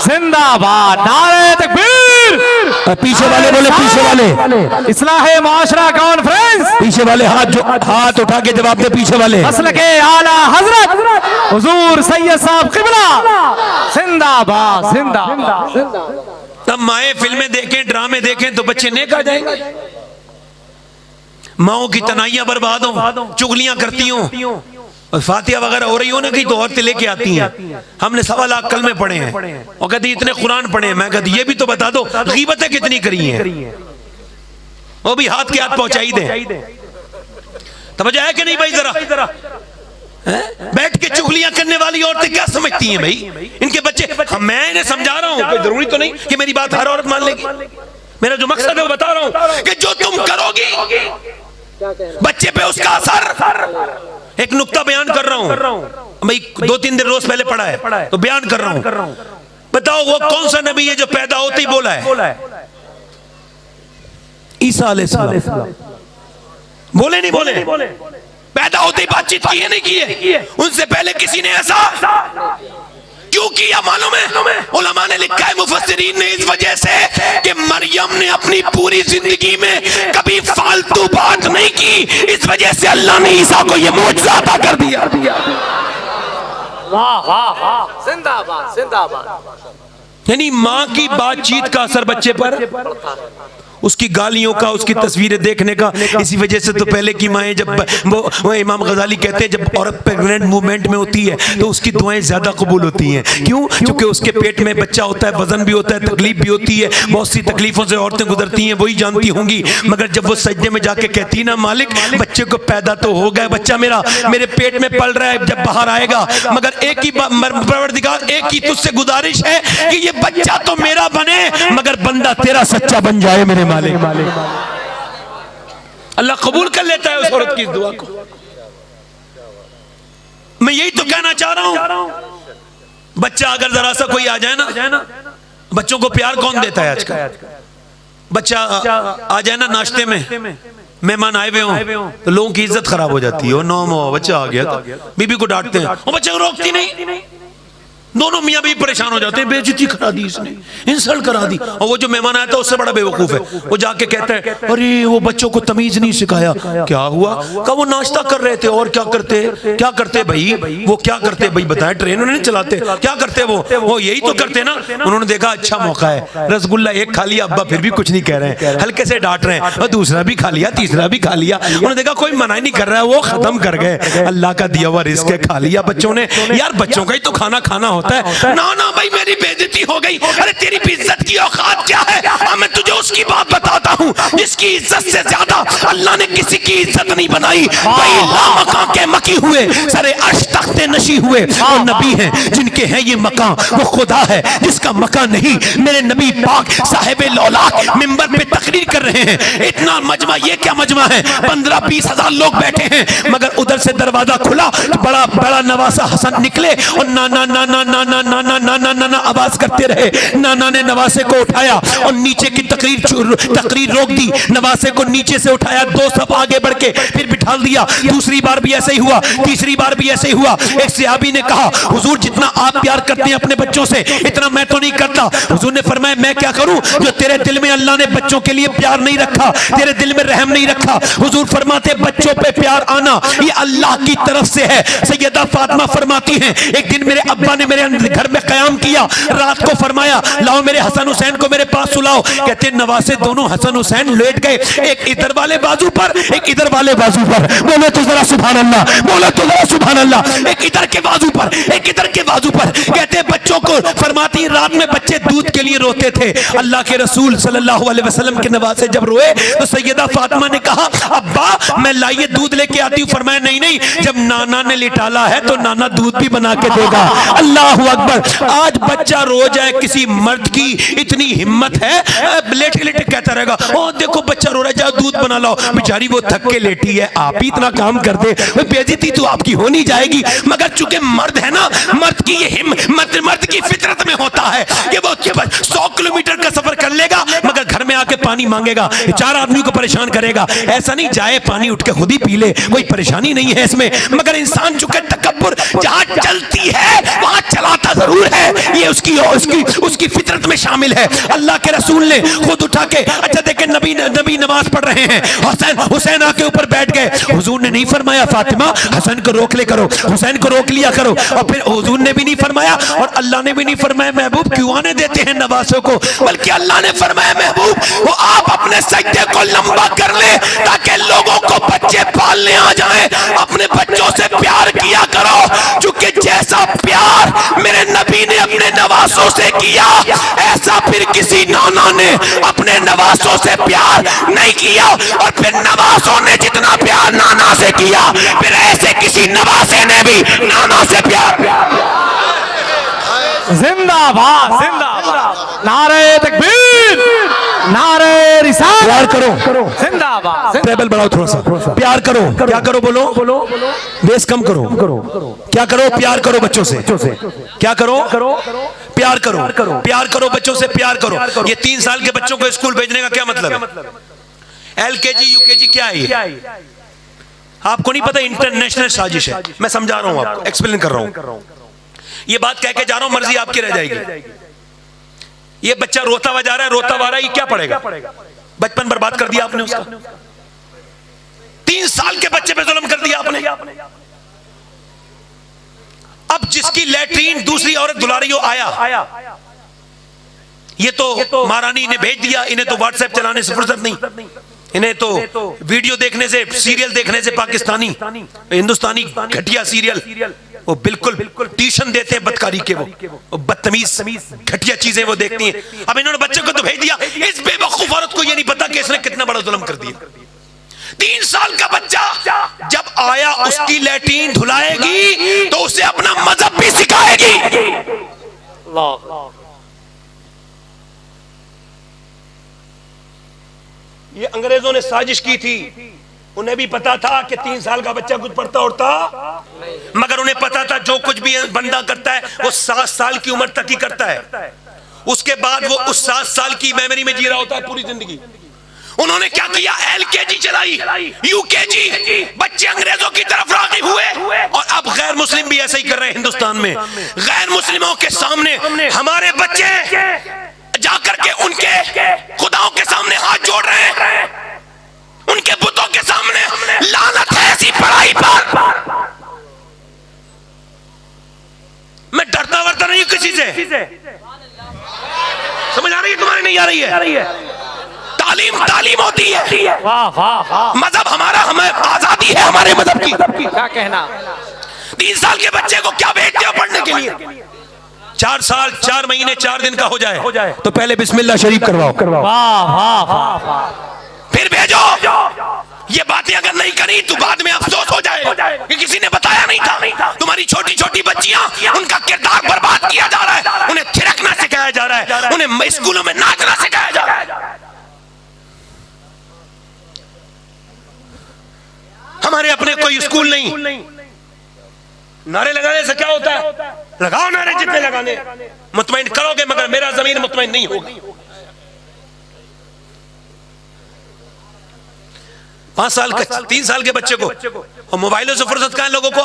जिंदाबाद, नारे तकबीर। पीछे वाले बोले, पीछे वाले इस्लाह मुआशरा कॉन्फ्रेंस, पीछे वाले हाथ उठा के जवाब दे। पीछे वाले मसलके आला हजरत हुजूर सैयद साहब किबला, जिंदाबाद जिंदाबाद। तब माए फिल्में देखें, ड्रामे देखें तो बच्चे नेक आ जाएंगे। माओ की तनाइयां बर्बाद हो, चुगलियां करती हूं और फातिहा वगैरह हो रही हो ना कहीं तो औरतें लेके आती हैं, हमने 1.25 लाख कलमे पढ़े हैं और कहती इतने कुरान पढ़े हैं। मैं कहती ये भी तो बता दो गीबतें कितनी करी हैं, वो भी हाथ के हाथ पहुंचाई दें। तवज्जो है कि नहीं भाई? जरा बैठ के चुगलियां करने वाली औरतें क्या समझती हैं भाई इनके बच्चे? मैं इन्हें समझा रहा हूं, कोई जरूरी तो नहीं कि मेरी बात हर औरत मान लेगी। मेरा जो मकसद है वो बता रहा हूं कि जो तुम करोगी बच्चे पे उसका असर। एक नुक्ता बयान कर रहा हूं भाई, 2-3 दिन रोज पहले पढ़ा है तो बयान कर रहा हूं। बताओ वो कौन सा नबी है जो पैदा होते ही बोला है? ईसा अलैहिस्सलाम। बोले नहीं बोले? पैदा होते ही बातचीत की है नहीं की है? उनसे पहले किसी ने ऐसा क्यों किया मालूम है? उलमा ने लिखा है, मुफस्सिरीन ने, इस वजह से कि मरियम ने अपनी पूरी जिंदगी में कभी फालतू बात नहीं की। इस वजह से अल्लाह ने ईसा को यह मौजज़ा अता कर दिया। वाह वाह वाह, जिंदाबाद जिंदाबाद। यानी माँ की बातचीत का असर बच्चे पर, उसकी गालियों का, उसकी तस्वीरें देखने का। इसी वजह से तो पहले की माएँ जब वो इमाम गजाली कहते हैं जब औरत प्रेग्नेंट मूवमेंट में होती है तो उसकी दुआएं ज्यादा कबूल होती हैं। क्यों? क्योंकि उसके पेट में बच्चा होता है, वजन भी होता है, तकलीफ भी होती है, बहुत सी तकलीफों से औरतें गुजरती हैं, वही जानती होंगी। मगर जब वो सजदे में जाके कहती है ना, मालिक बच्चे को पैदा तो हो गया, बच्चा मेरे पेट में पल रहा है, जब बाहर आएगा, मगर एक ही परवरदिगार, एक ही तुझसे गुजारिश है कि ये बच्चा तो मेरा बने मगर बंदा तेरा सच्चा बन जाए मेरे मालिक। अल्लाह कबूल कर लेता है उस औरत की दुआ को। मैं यही तो कहना चाह रहा हूं, बच्चा अगर जरा सा कोई आ जाए ना, बच्चों को प्यार कौन देता है आजकल? बच्चा आ जाए ना नाश्ते में, मेहमान आए हुए हों तो लोगों की इज्जत खराब हो जाती है। नो बच्चा आ गया तो बीबी को डांटते हैं, वो बच्चे को रोकती नहीं। दोनों मियाँ भी परेशान हो जाते हैं, बेइज्जती करा दी इसने, इंसल्ट करा दी। और वो जो मेहमान आया था उससे बड़ा बेवकूफ है, वो जाके कहता है अरे वो बच्चों को तमीज नहीं सिखाया। क्या हुआ? कहा वो नाश्ता कर रहे थे। और क्या करते भाई? वो क्या करते भाई बताएं? ट्रेन नहीं चलाते, क्या करते वो यही तो करते ना। उन्होंने देखा अच्छा मौका है, रसगुल्ला एक खा लिया, अब्बा फिर भी कुछ नहीं कह रहे हैं, हल्के से डांट रहे हैं, और दूसरा भी खा लिया, तीसरा भी खा लिया। उन्होंने देखा कोई मना ही नहीं कर रहा है, वो खत्म कर गए। अल्लाह का दिया हुआ रिस्क है, खा लिया बच्चों ने। यार बच्चों का ही तो खाना होता है ना। भाई मेरी बेइज्जती हो गई। अरे तेरी भी इज्जत की औकात क्या है? मैं तुझे उसकी बात बताता हूँ जिसकी इज्जत से ज्यादा अल्लाह ने किसी की इज्जत नहीं बनाई। भाई लामका के मकी हुए, सरे अर्श तख्ते नशी हुए, वो नबी हैं जिनके हैं ये मकान, वो खुदा है जिसका मकान नहीं। मेरे नबी पाक साहिबे लौलाक मिंबर पे तकरीर कर रहे हैं। इतना मजमा, ये क्या मजमा है, 15-20 हजार लोग बैठे हैं, मगर उधर से दरवाजा खुला, बड़ा बड़ा नवासा हसन निकले और नाना नाना नाना नाना नाना नाना आवाज करते रहे। नाना ने नवासे को उठाया और नीचे की तकरीर रोक दी, नवासे को नीचे से उठाया, 2 सब आगे बढ़ के फिर बिठा दिया। दूसरी बार भी ऐसे ही हुआ, तीसरी बार भी ऐसे ही हुआ। एक सहाबी ने कहा हुजूर जितना आप प्यार करते हैं अपने बच्चों से इतना मैं तो नहीं करता। हुजूर ने फरमाया मैं क्या करूं जो तेरे दिल में अल्लाह ने बच्चों के लिए प्यार नहीं रखा, तेरे दिल में रहम नहीं रखा। हुजूर फरमाते बच्चों पे प्यार आना ये अल्लाह की तरफ से है। सैयदा फातिमा फरमाती हैं एक दिन मेरे अब्बा ने मेरे घर में कयाम किया, रात को फरमाया लाओ मेरे हसन हुसैन को मेरे पास सुलाओ। कहते नवासे दोनों हसन हुसैन लेट गए, एक इधर वाले बाजू पर, एक इधर वाले बाजू पर। बोले तो जरा सुभान अल्लाह, बोले तो जरा सुभान अल्लाह। एक इधर के बाजू पर, एक इधर के बाजू पर। कहते बच्चों को फरमाती रात में बच्चे दूध के लिए रोते थे। अल्लाह के रसूल सल्लल्लाहु अलैहि वसल्लम के नवासे जब रोए तो सैयदा फातिमा ने कहा अब्बा मैं लाइए दूध लेके आती हूँ। फरमाया नहीं, जब नाना ने लिटाला है तो नाना दूध भी बना के देगा। अल्लाह अकबर। आज बच्चा रो जाए, किसी मर्द की इतनी हिम्मत है, लेटे लेटे कहता रहेगा ओ देखो बच्चा रो रहा है, जाओ दूध बना लाओ। बेचारी वो थक के लेटी है, आप ही इतना काम कर दे, बेइज्जती तो आपकी होनी जाएगी। मगर चूंकि मर्द है ना, मर्द की ये हिम्मत मर्द की फितरत में होता है कि वो 100 किलोमीटर का सफर कर लेगा मगर घर में आके पानी मांगेगा, 4 आदमी को परेशान करेगा। ऐसा नहीं जाए पानी उठ के खुद ही पी ले, कोई परेशानी नहीं है इसमें। मगर इंसान चूंकि तकब्बुर जहां चलती है वहां चलाता जरूर है, ये उसकी फितरत में शामिल है। अल्लाह के रसूल ने खुद उठा के, अच्छा देखे नबी नमाज पढ़ रहे हैं, हुसैन आके ऊपर बैठ गए। हुजूर ने नहीं फरमाया फातिमा हसन को रोक ले करो, हुसैन को रोक लिया करो। और फिर हुजूर ने भी नहीं फरमाया और अल्लाह ने भी नहीं फरमाया महबूब क्यों आने देते हैं नवासों को, बल्कि अल्लाह ने फरमाया महबूब वो आप अपने सजदे को लंबा कर ले ताकि लोगों को बच्चे पालने आ जाएं। अपने बच्चों से प्यार किया करो, क्योंकि जैसा प्यार मेरे नबी ने अपने नवासों से किया, ऐसा फिर किसी नाना ने अपने नवासों से प्यार नहीं किया, और फिर नवासों ने जितना प्यार नाना से किया, फिर ऐसे किसी नवासे ने भी नाना से प्यार। जिंदाबाद जिंदाबाद, नारे तकबीर, नारे रिसालत। प्यार करो, जिंदाबाद। टेबल बढ़ाओ थोड़ा सा, प्यार करो। क्या करो? बोलो, बेस कम करो। क्या करो? प्यार करो बच्चों से। क्या करो? प्यार करो। प्यार करो बच्चों से, प्यार करो। ये 3 साल के बच्चों को स्कूल भेजने का क्या मतलब है? LKG UKG क्या है ये? आपको नहीं पता, इंटरनेशनल साजिश है। मैं समझा रहा हूं आपको, एक्सप्लेन कर रहा हूं। ये बात कह के जा रहा हूं, मर्जी आपकी रह जाएगी। ये बच्चा रोता हुआ जा रहा है, रोता हुआ रहा है, ये क्या पढ़ेगा? बचपन बर्बाद कर दिया आपने उसका। 3 साल के बच्चे पे जुल्म कर दिया आपने। अब जिसकी लैट्रीन दूसरी औरत धुला रही हो आया, ये तो महारानी ने भेज दिया, इन्हें तो व्हाट्सएप चलाने से फुर्सत नहीं, इन्हें तो वीडियो देखने से, सीरियल देखने से, पाकिस्तानी हिंदुस्तानी घटिया सीरियल, वो बिल्कुल ट्यूशन देते हैं बदकारी के, वो बदतमीज घटिया चीजें वो देखती हैं। अब इन्होंने बच्चों को तो भेज दिया, इस बेवकूफ औरत को ये नहीं पता कि इसने कितना बड़ा जुल्म कर दिया। 3 साल का बच्चा जब आया, उसकी लैट्रीन धुलाएगी तो उसे अपना मजहब भी सिखाएगी। ये अंग्रेजों ने साजिश की थी, उन्हें भी पता था कि 3 साल का बच्चा कुछ पढ़ता उड़ता, मगर उन्हें पता था जो कुछ भी बंदा करता है वो 7 साल की उम्र तक ही करता है। उसके बाद वो उस 7 साल की मेमोरी में जी रहा होता है पूरी जिंदगी। उन्होंने क्या किया? LKG चलाई, UKG, बच्चे अंग्रेजों की तरफ राग़िब हुए, और अब गैर मुस्लिम भी ऐसा ही कर रहे हैं हिंदुस्तान में। गैर मुस्लिमों के सामने हमारे बच्चे जाकर के उनके खुदाओं के सामने हाथ जोड़ रहे हैं, उनके बुतों के सामने। लानत है ऐसी पढ़ाई पर। मैं डरता वरता नहीं हूं किसी से, समझ आ रही है तुम्हारी? नहीं आ रही है? तालीम होती है। वाह वाह वाह, मजहब हमारा, हमें आजादी है हमारे मजहब की। क्या कहना। 3 साल के बच्चे को क्या भेजते हो पढ़ने के लिए? 4 साल 4 महीने 4 दिन का हो जाए तो पहले बिस्मिल्लाह शरीफ करवाओ। वाह वाह वाह वाह, फिर भेजो। ये बातें अगर नहीं करी तो बाद में अफसोस हो जाए कि किसी ने बताया नहीं था। तुम्हारी छोटी छोटी बच्चियां, उनका किरदार बर्बाद किया जा रहा है, उन्हें थिरकना सिखाया जा रहा है, उन्हें स्कूलों में नाचना सिखाया जा रहा है। हमारे अपने कोई स्कूल नहीं। नारे लगाने से क्या होता है? लगाओ नारे जितने लगाने, मुतमईन करोगे, मगर मेरा ज़मीर मुतमईन नहीं होगा। 5 साल का 3 साल के बच्चे को, और मोबाइलों से फुर्सत कहां है लोगों को?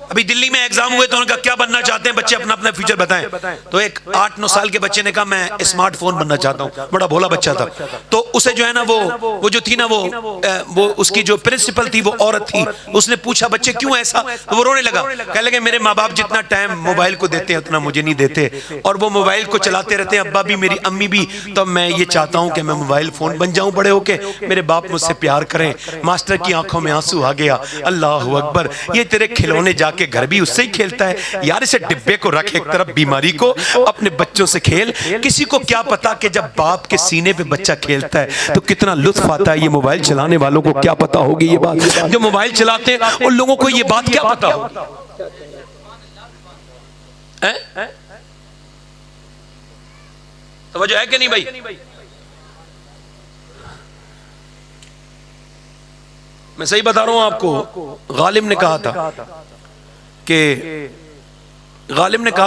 अभी दिल्ली में एग्जाम हुए तो उनका क्या बनना चाहते हैं बच्चे, अपना अपना फ्यूचर बताएं। तो एक 8-9 साल के बच्चे ने कहा मैं स्मार्टफोन बनना चाहता हूं। बड़ा भोला बच्चा था। तो उसे जो है ना, वो जो थी ना, वो उसकी जो प्रिंसिपल थी वो औरत थी। उसने पूछा बच्चे क्यों ऐसा? तो वो रोने लगा, कहने लगे मेरे माँ बाप जितना टाइम मोबाइल को देते हैं उतना मुझे नहीं देते, और वो मोबाइल को चलाते रहते हैं, अब्बा भी मेरी अम्मी भी। तो मैं ये चाहता हूं कि मैं मोबाइल फोन बन जाऊं बड़े होके, मेरे बाप मुझसे प्यार करें। मास्टर की आंखों में आंसू आ गया। अल्लाह अकबर, ये तेरे खिलौने जाके घर भी उससे ही खेलता है यार। इसे डिब्बे को रख एक तरफ, बीमारी को अपने बच्चों से खेल। किसी को क्या पता कि जब बाप के सीने पे बच्चा खेलता है तो कितना लुत्फ आता है। ये मोबाइल चलाने वालों को क्या पता होगी ये बात? जो मोबाइल चलाते हैं उन लोगों को ये बात क्या पता हो? तो वजह है कि नहीं भाई? मैं सही बता रहा हूं आपको। गालिब ने कहा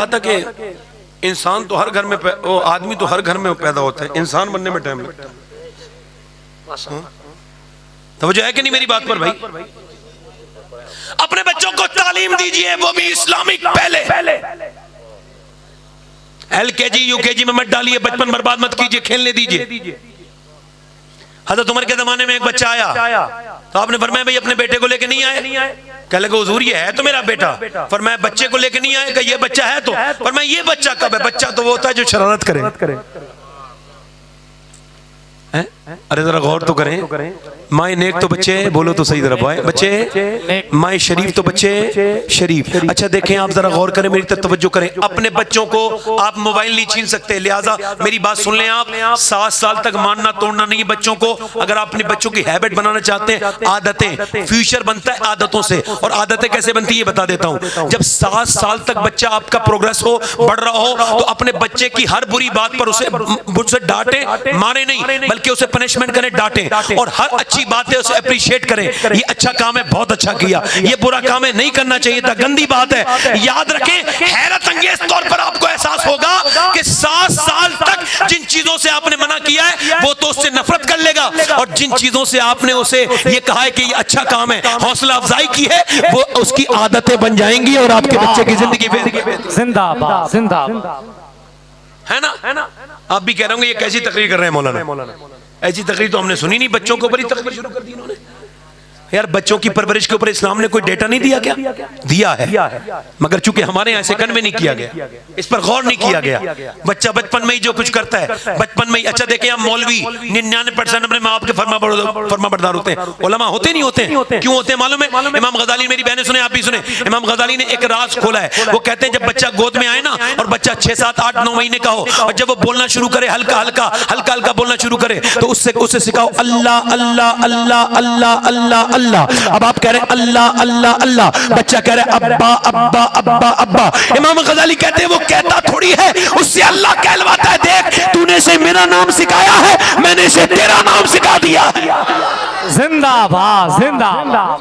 था कि इंसान तो हर घर में, वो आदमी तो हर घर में पैदा होता है, इंसान बनने में टाइम लगता है। तो वजह है कि नहीं मेरी बात पर भाई? अपने बच्चों को तालीम दीजिए, वो भी इस्लामिक। पहले LKG UKG में मत डालिए, बचपन बर्बाद मत कीजिए, खेलने दीजिए। हज़रत उमर के जमाने में एक बच्चा आया तो आपने फरमाया भाई अपने बेटे को लेके नहीं आए? कह लगे हुजूर ये है तो मेरा बेटा। फरमाया बच्चे को लेके नहीं आए? ये बच्चा है तो। फरमाया ये बच्चा कब है? बच्चा तो वो होता है जो शरारत करे। अरे जरा गौर तो करें, माए नेक तो बच्चे, बोलो तो सही जरा भाई, बच्चे माए शरीफ तो बच्चे शरीफ। अच्छा देखें आप जरा गौर करें, मेरी तरफ तवज्जो करें। अपने बच्चों को आप मोबाइल नहीं छीन सकते, लिहाजा मेरी बात सुन लें आप, 7 साल तक मानना तोड़ना नहीं बच्चों को। अगर आप अपने बच्चों की हैबिट बनाना चाहते हैं, आदतें, फ्यूचर बनता है आदतों से, और आदतें कैसे बनती है ये बता देता हूं। जब 7 साल तक बच्चा आपका प्रोग्रेस हो, बढ़ रहा हो, तो अपने बच्चे की हर बुरी बात पर उसे डांटे, मारे नहीं बल्कि उसे पनिशमेंट करें, डांटे, और हर अच्छी बात है उसे अप्रिशिएट करें। ये अच्छा काम है, बहुत अच्छा किया, ये बुरा काम है, नहीं करना चाहिए था, गंदी बात है। याद रखें, हैरत अंगेज तौर पर आपको एहसास होगा कि 7 साल तक जिन चीजों से आपने मना किया है वो तो उससे नफरत कर लेगा, और जिन चीजों से आपने उसे ये कहा है कि ये अच्छा काम है, हौसला अफजाई की है, वो उसकी आदतें बन जाएंगी और आपके बच्चे की जिंदगी जिंदाबाद जिंदाबाद। है ना? आप भी कह रहे होंगे ये कैसी तकरीर कर रहे हैं मौलाना, ऐसी तकरीर तो हमने सुनी नहीं, बच्चों के ऊपर ही तकरीर शुरू कर दी इन्होंने। यार बच्चों की परवरिश के ऊपर इस्लाम ने कोई डेटा नहीं दिया क्या? दिया है, मगर चूंकि हमारे यहाँ से कन्वे नहीं किया गया, इस पर गौर नहीं किया गया। बच्चा बचपन में ही जो कुछ करता है बचपन में ही। अच्छा देखें, हम मौलवी 99% अपने माँ बाप के फरमाबरदार होते हैं, उलमा होते नहीं होते? क्यों होते हैं मालूम है? इमाम गजाली, मेरी बहनें सुने, आप भी सुने, इमाम गजाली ने एक राज खोला है। वो कहते हैं जब बच्चा गोद में आए ना, और बच्चा 6, 7, 8, 9 महीने का हो, और जब वो बोलना शुरू करे, हल्का हल्का बोलना शुरू करे, तो उसे सिखाओ अल्लाह अल्लाह अल्लाह अल्लाह अल्लाह अल्लाह। अब आप कह रहे हैं अल्लाह अल्लाह अल्लाह, बच्चा कह रहे हैं अब्बा अब्बा अब्बा अब्बा। इमाम गजाली कहते हैं वो कहता थोड़ी है, उससे अल्लाह कहलवाता है। देख, तूने से मेरा नाम सिखाया है, मैंने से तेरा नाम सिखा दिया। जिंदाबाद जिंदाबाद,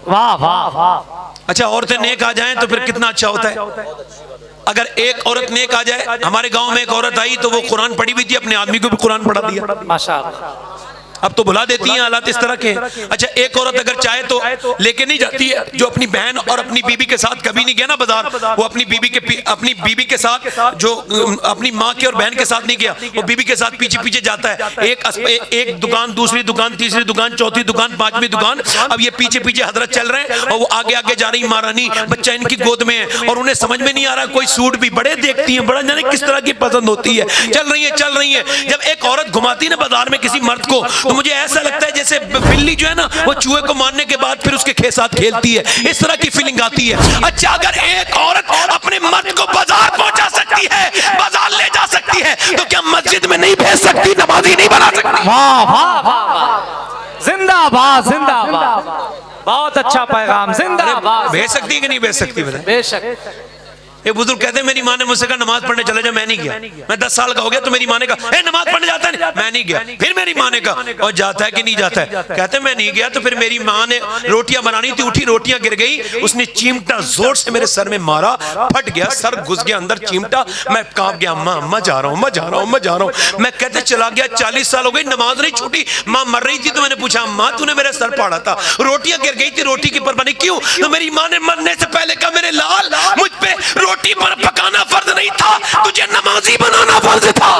वाह वाह वाह। अच्छा, औरतें नेक आ जाएं तो फिर कितना अच्छा होता है। अगर एक औरत नेक आ जाए, हमारे गांव में एक औरत आई तो वो कुरान पढ़ी हुई थी, अपने आदमी को भी कुरान पढ़ा दिया, माशाअल्लाह। अब तो भुला देती हैं, हालात इस तरह के। अच्छा, एक औरत अगर चाहे तो लेके नहीं जाती है, जो अपनी बहन और अपनी बीबी के साथ कभी नहीं गया ना बाजार, वो अपनी बीबी के साथ, जो अपनी माँ के और बहन के साथ नहीं गया, वो बीबी के साथ पीछे पीछे जाता है। एक दुकान, दूसरी दुकान, तीसरी दुकान, चौथी दुकान, 5वीं दुकान, अब ये पीछे पीछे हजरत चल रहे हैं और वो आगे आगे जा रही महारानी, बच्चा इनकी गोद में है, और उन्हें समझ में नहीं आ रहा, कोई सूट भी बड़े देखती है, बड़ा जाने किस तरह की पसंद होती है, चल रही है। जब एक औरत घुमाती ना बाजार में किसी मर्द को, तो मुझे ऐसा लगता है जैसे बिल्ली जो है ना, वो चूहे को मारने के बाद फिर उसके साथ खेलती है, इस तरह की फीलिंग आती है। अच्छा, अगर एक औरत अपने मर्द को बाजार पहुंचा सकती है, बाजार ले जा सकती है, तो क्या मस्जिद में नहीं भेज सकती, नमाजी नहीं बना सकती? वाह वाह वाह, जिंदाबाद जिंदाबाद, बहुत अच्छा पैगाम, जिंदाबाद। भेज सकती है कि नहीं भेज सकती? बेशक। एक बुजुर्ग कहते हैं मेरी माँ ने मुझसे कहा नमाज पढ़ने चला जा, मैं नहीं गया। मैं 10 साल का हो गया तो मेरी माँ ने कहा नमाज पढ़ने जाता है, मैं नहीं गया। फिर मेरी माँ ने कहा और जाता है कि नहीं जाता है? कहते मैं नहीं गया। तो फिर मेरी माँ ने रोटियां बनानी थी, उठी, रोटियां गिर गई, उसने चिमटा जोर से मेरे सर में मारा, फट गया, सर घुस गया अंदर चिमटा, मैं कांप गया, अम्मा अम्मा जा रहा हूँ, मैं जा रहा हूँ, मैं जा रहा हूँ। मैं कहते चला गया, 40 साल हो गई, नमाज नहीं छूटी। माँ मर रही थी तो मैंने पूछा माँ तूने मेरा सर फाड़ा था, रोटियां गिर गई थी, रोटी की परवाह नहीं, क्यों? तो मेरी माँ ने मरने से पहले कहा मेरे लाल, मुझ पे रोटी पर पकाना फर्ज नहीं था, तुझे नमाजी बनाना फर्ज था।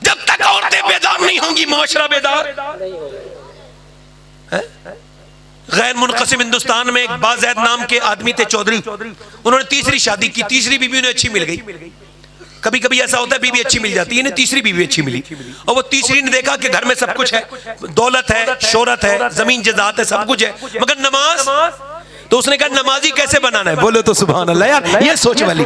जब तक औरतें बेदार नहीं होंगी, मुआशरा बेदार है। गैर मुनक़सिम हिंदुस्तान में एक बाज़ैद नाम के आदमी थे, चौधरी, उन्होंने तीसरी शादी की, तीसरी बीवी उन्हें अच्छी मिल गई। कभी कभी ऐसा होता है बीवी अच्छी मिल जाती है, इन्हें तीसरी बीवी अच्छी मिली, और वो तीसरी ने देखा कि घर में सब कुछ है, दौलत है, शोहरत है, जमीन जायदाद है, सब कुछ है, मगर नमाज। तो उसने कहा नमाजी कैसे बनाना है? बोलो तो सुभान अल्लाह। यार ये सोच वाली,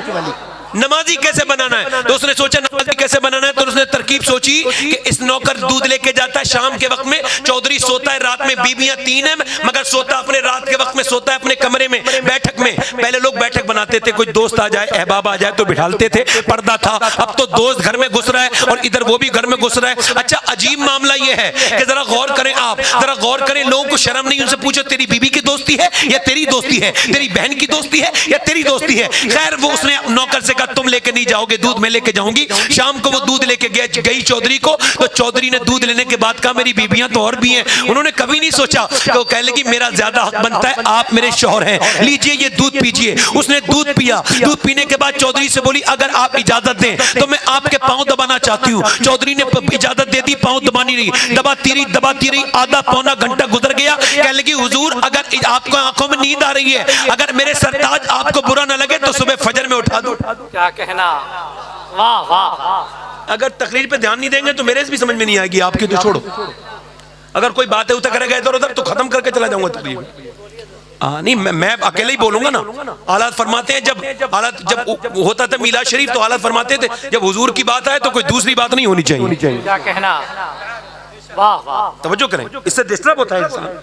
नमाजी कैसे बनाना है? तो उसने सोचा नमाजी कैसे बनाना है, तो उसने तरकीब सोची कि इस नौकर दूध लेके जाता है शाम के वक्त में, चौधरी सोता है रात में, बीबियां 3 हैं, मगर सोता अपने रात के वक्त में सोता है अपने कमरे में, बैठक में। पहले लोग बैठक बनाते थे, कोई दोस्त आ जाए, अहबाब आ जाए तो बिठालते थे, पर्दा था। अब तो दोस्त घर में घुस रहा है और इधर वो भी घर में घुस रहा है। अच्छा, अजीब मामला ये है कि जरा गौर करें, आप जरा गौर करें, लोगों को शर्म नहीं, उनसे पूछो तेरी बीबी की दोस्ती है या तेरी दोस्ती है, तेरी बहन की दोस्ती है या तेरी दोस्ती है? खैर वो उसने नौकर से तुम लेके नहीं जाओगे, दूध में लेके जाऊंगी। शाम को वो दूध लेके गई चौधरी को, तो चौधरी ने दूध लेने के बाद कहा मेरी बीबियां तो और भी हैं। उन्होंने कभी नहीं सोचा कि वो कह लगी मेरा ज्यादा हक बनता है, आप मेरे शौहर हैं, लीजिए ये दूध पीजिए। उसने दूध पिया, दूध पीने के बाद चौधरी से बोली अगर आप इजाजत दें तो मैं आपके पांव दबाना चाहती हूँ। चौधरी ने इजाजत दे दी, पांव दबानी नहीं, दबाती रही, आधा पौना घंटा गुजर गया। कह लगी हुजूर अगर आपको आंखों में नींद आ रही है, अगर मेरे सरताज आपको बुरा ना लगे तो सुबह फजर में उठा दो। क्या कहना, वाह वाह वाह। अगर तकरीर पे ध्यान नहीं देंगे तो मेरे से भी समझ में नहीं आएगी, आपकी तो छोड़ो। अगर कोई बातें उतर करेगा इधर उधर तो खत्म करके चला जाऊंगा तकरीर। नहीं, मैं अकेले ही बोलूंगा ना। आलात फरमाते हैं जब होता था मीलाद शरीफ तो आलात फरमाते थे जब हुजूर की बात आए तो कोई दूसरी बात नहीं होनी चाहिए। क्या कहना, वाह वाह, तवज्जो करें, इससे डिस्टर्ब होता है इंसान।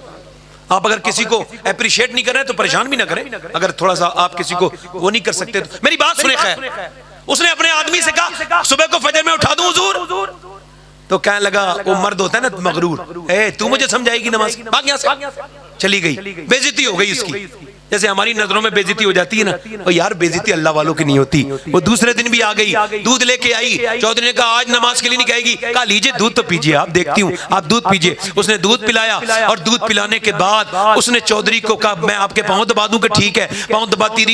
आप अगर किसी को अप्रिशिएट नहीं कर रहे तो परेशान भी ना करें। अगर थोड़ा सा आप किसी को वो नहीं कर सकते तो मेरी बात सुने। खैर, उसने अपने आदमी से कहा सुबह को फजर में उठा दूं हुजूर, तो कहने लगा, वो मर्द होता है ना मगरूर, तू मुझे समझाएगी नमाज, भाग यहां से। चली गई, बेइज्जती हो गई उसकी। जैसे हमारी नजरों में बेइज्जती हो जाती है ना, और यार बेइज्जती अल्लाह वालों की नहीं होती। वो दूसरे दिन भी आ गई, दूध लेके आई। चौधरी ने कहा आज नमाज के लिए नहीं कहेगी। कहा लीजिए दूध तो पीजिए, आप देखती हूँ आप दूध पीजिए। उसने दूध पिलाया और दूध पिलाने के बाद उसने चौधरी को कहा मैं आपके पाँव दबा दूं। कि ठीक है। पाँव दबाती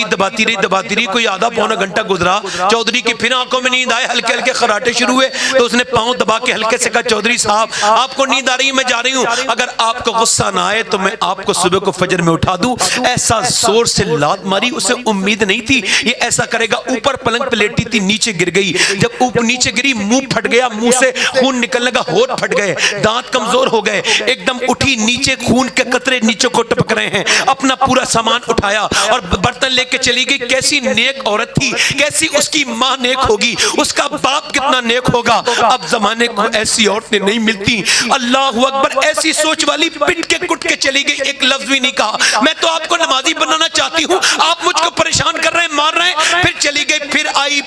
रही। कोई आधा पौना घंटा गुजरा, चौधरी की फिर आंखों में नींद आए, हल्के हल्के खराटे शुरू हुए। तो उसने पाँव दबा के हल्के से कहा चौधरी साहब आपको नींद आ रही, मैं जा रही हूँ, अगर आपको गुस्सा ना आए तो मैं आपको सुबह को फजर में उठा दूं। ऐसा जोर से लात मारी, उसे उम्मीद नहीं थी ये ऐसा करेगा। ऊपर पलंग पे लेटी थी, नीचे गिर गई। जब ऊपर नीचे गिरी मुंह फट गया, मुंह से खून निकलने लगा, होठ फट गए, दांत कमजोर हो गए। एकदम उठी, नीचे खून के कतरे नीचे को टपक रहे हैं। अपना पूरा सामान उठाया और बर्तन लेके चली गई। कैसी नेक औरत थी, कैसी उसकी माँ नेक होगी, उसका बाप कितना नेक होगा। अब जमाने को ऐसी औरतें नहीं मिलती। अल्लाह अकबर, ऐसी सोच वाली पिट के कुट के चली गई, एक लफ्ज भी नहीं कहा। मैं तो आपको नमाजी बनाना चाहती हूँ, आप मुझको परेशान कर रहे हैं, मार रहे हैं। फिर चली गई, फिर आई,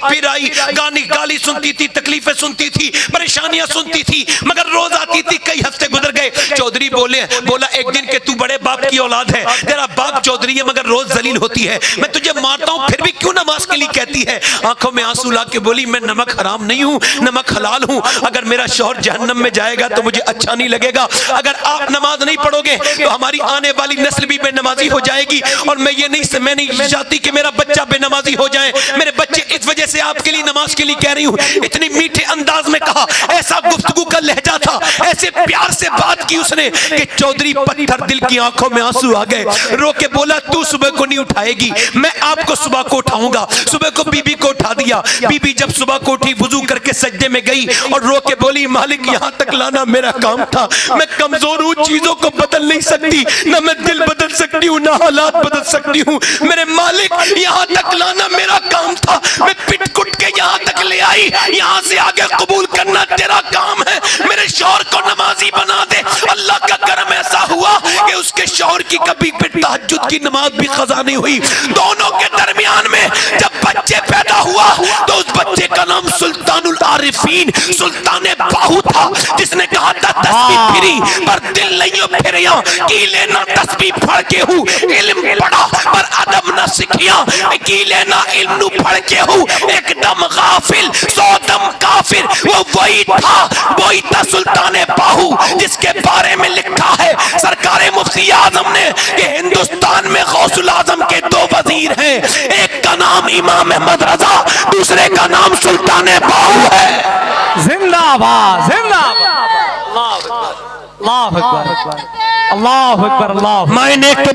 गाली सुनती थी, तकलीफें सुनती थी, परेशानियां सुनती थी, मगर रोज आती थी। कई हफ्ते गुजर गए। चौधरी बोला एक दिन के तू बड़े बाप की औलाद है, तेरा बाप चौधरी है मगर रोज जलील होती है, मैं तुझे मारता हूँ फिर भी क्यों नमाज के लिए कहती है। आंखों में आंसू ला के बोली मैं नमक हराम नहीं हूँ, नमक हलाल हूँ। अगर मेरा शौहर जहन्नम में जाएगा तो मुझे अच्छा नहीं लगेगा। अगर आप नमाज नहीं पढ़ोगे तो हमारी आने वाली नस्ल भी बेनमाजी हो जाएगी। और मैं नहीं चाहती कि मेरा बच्चा बेनमाजी हो जाए। मेरे बच्चे इस वजह से आपके लिए नमाज के लिए कह रही हूँ। इतनी मीठे अंदाज में कहा, ऐसा गुफ्तगू का लहजा था, ऐसे प्यार से बात की उसने कि चौधरी पत्थर दिल की आंखों में आंसू आ गए। रो के बोला तू सुबह को नहीं उठाएगी, मैं आपको सुबह को उठाऊंगा। सुबह को बीबी को उठा दिया। बीबी जब सुबह को उठी, वुजू करके सजदे में गई और रो के बोली मालिक यहाँ तक लाना मेरा काम था, मैं कमजोर हूँ, चीजों को बदल नहीं सकती, ना मैं दिल बदल सकती हूँ, ना हालात बदल सकती हूँ। मेरे मालिक यहाँ तक लाना मेरा काम था, मैं पिट कुट के यहाँ तक ले आई, यहाँ से आगे कबूल करना तेरा काम है। मेरे शौहर को नमाजी बना दे। अल्लाह का करम ऐसा हुआ कि उसके शौहर की कभी फिर तहज्जुद की नमाज भी कज़ा नहीं हुई। दोनों के दरमियान में जब बच्चे पैदा हुआ तो उस बच्चे का नाम सुल्तानुल आरिफीन, सुल्तान बाहू था, जिसने कहा था तस्बीह फिरी पर दिल नहीं फिरिया, की लेना तस्बीह पढ़ के हूँ, इल्म पढ़ा पर अदब न सीखिया, की लेना इल्म पढ़ के हूँ, एकदम गाफिल सौदम काफिर। वो वही था सुल्तान बाहू, जिसके बारे में लिखा है सरकार मुफ्ती आजम ने कि हिंदुस्तान में गौसुल आजम के दो वजीर हैं, एक का नाम इमाम अहमद रजा, दूसरे का नाम सुल्तान बाहू है। जिंदाबाद जिंदाबाद, अल्लाह अकबर, अल्लाह अकबर, अल्लाह। माए नेक तो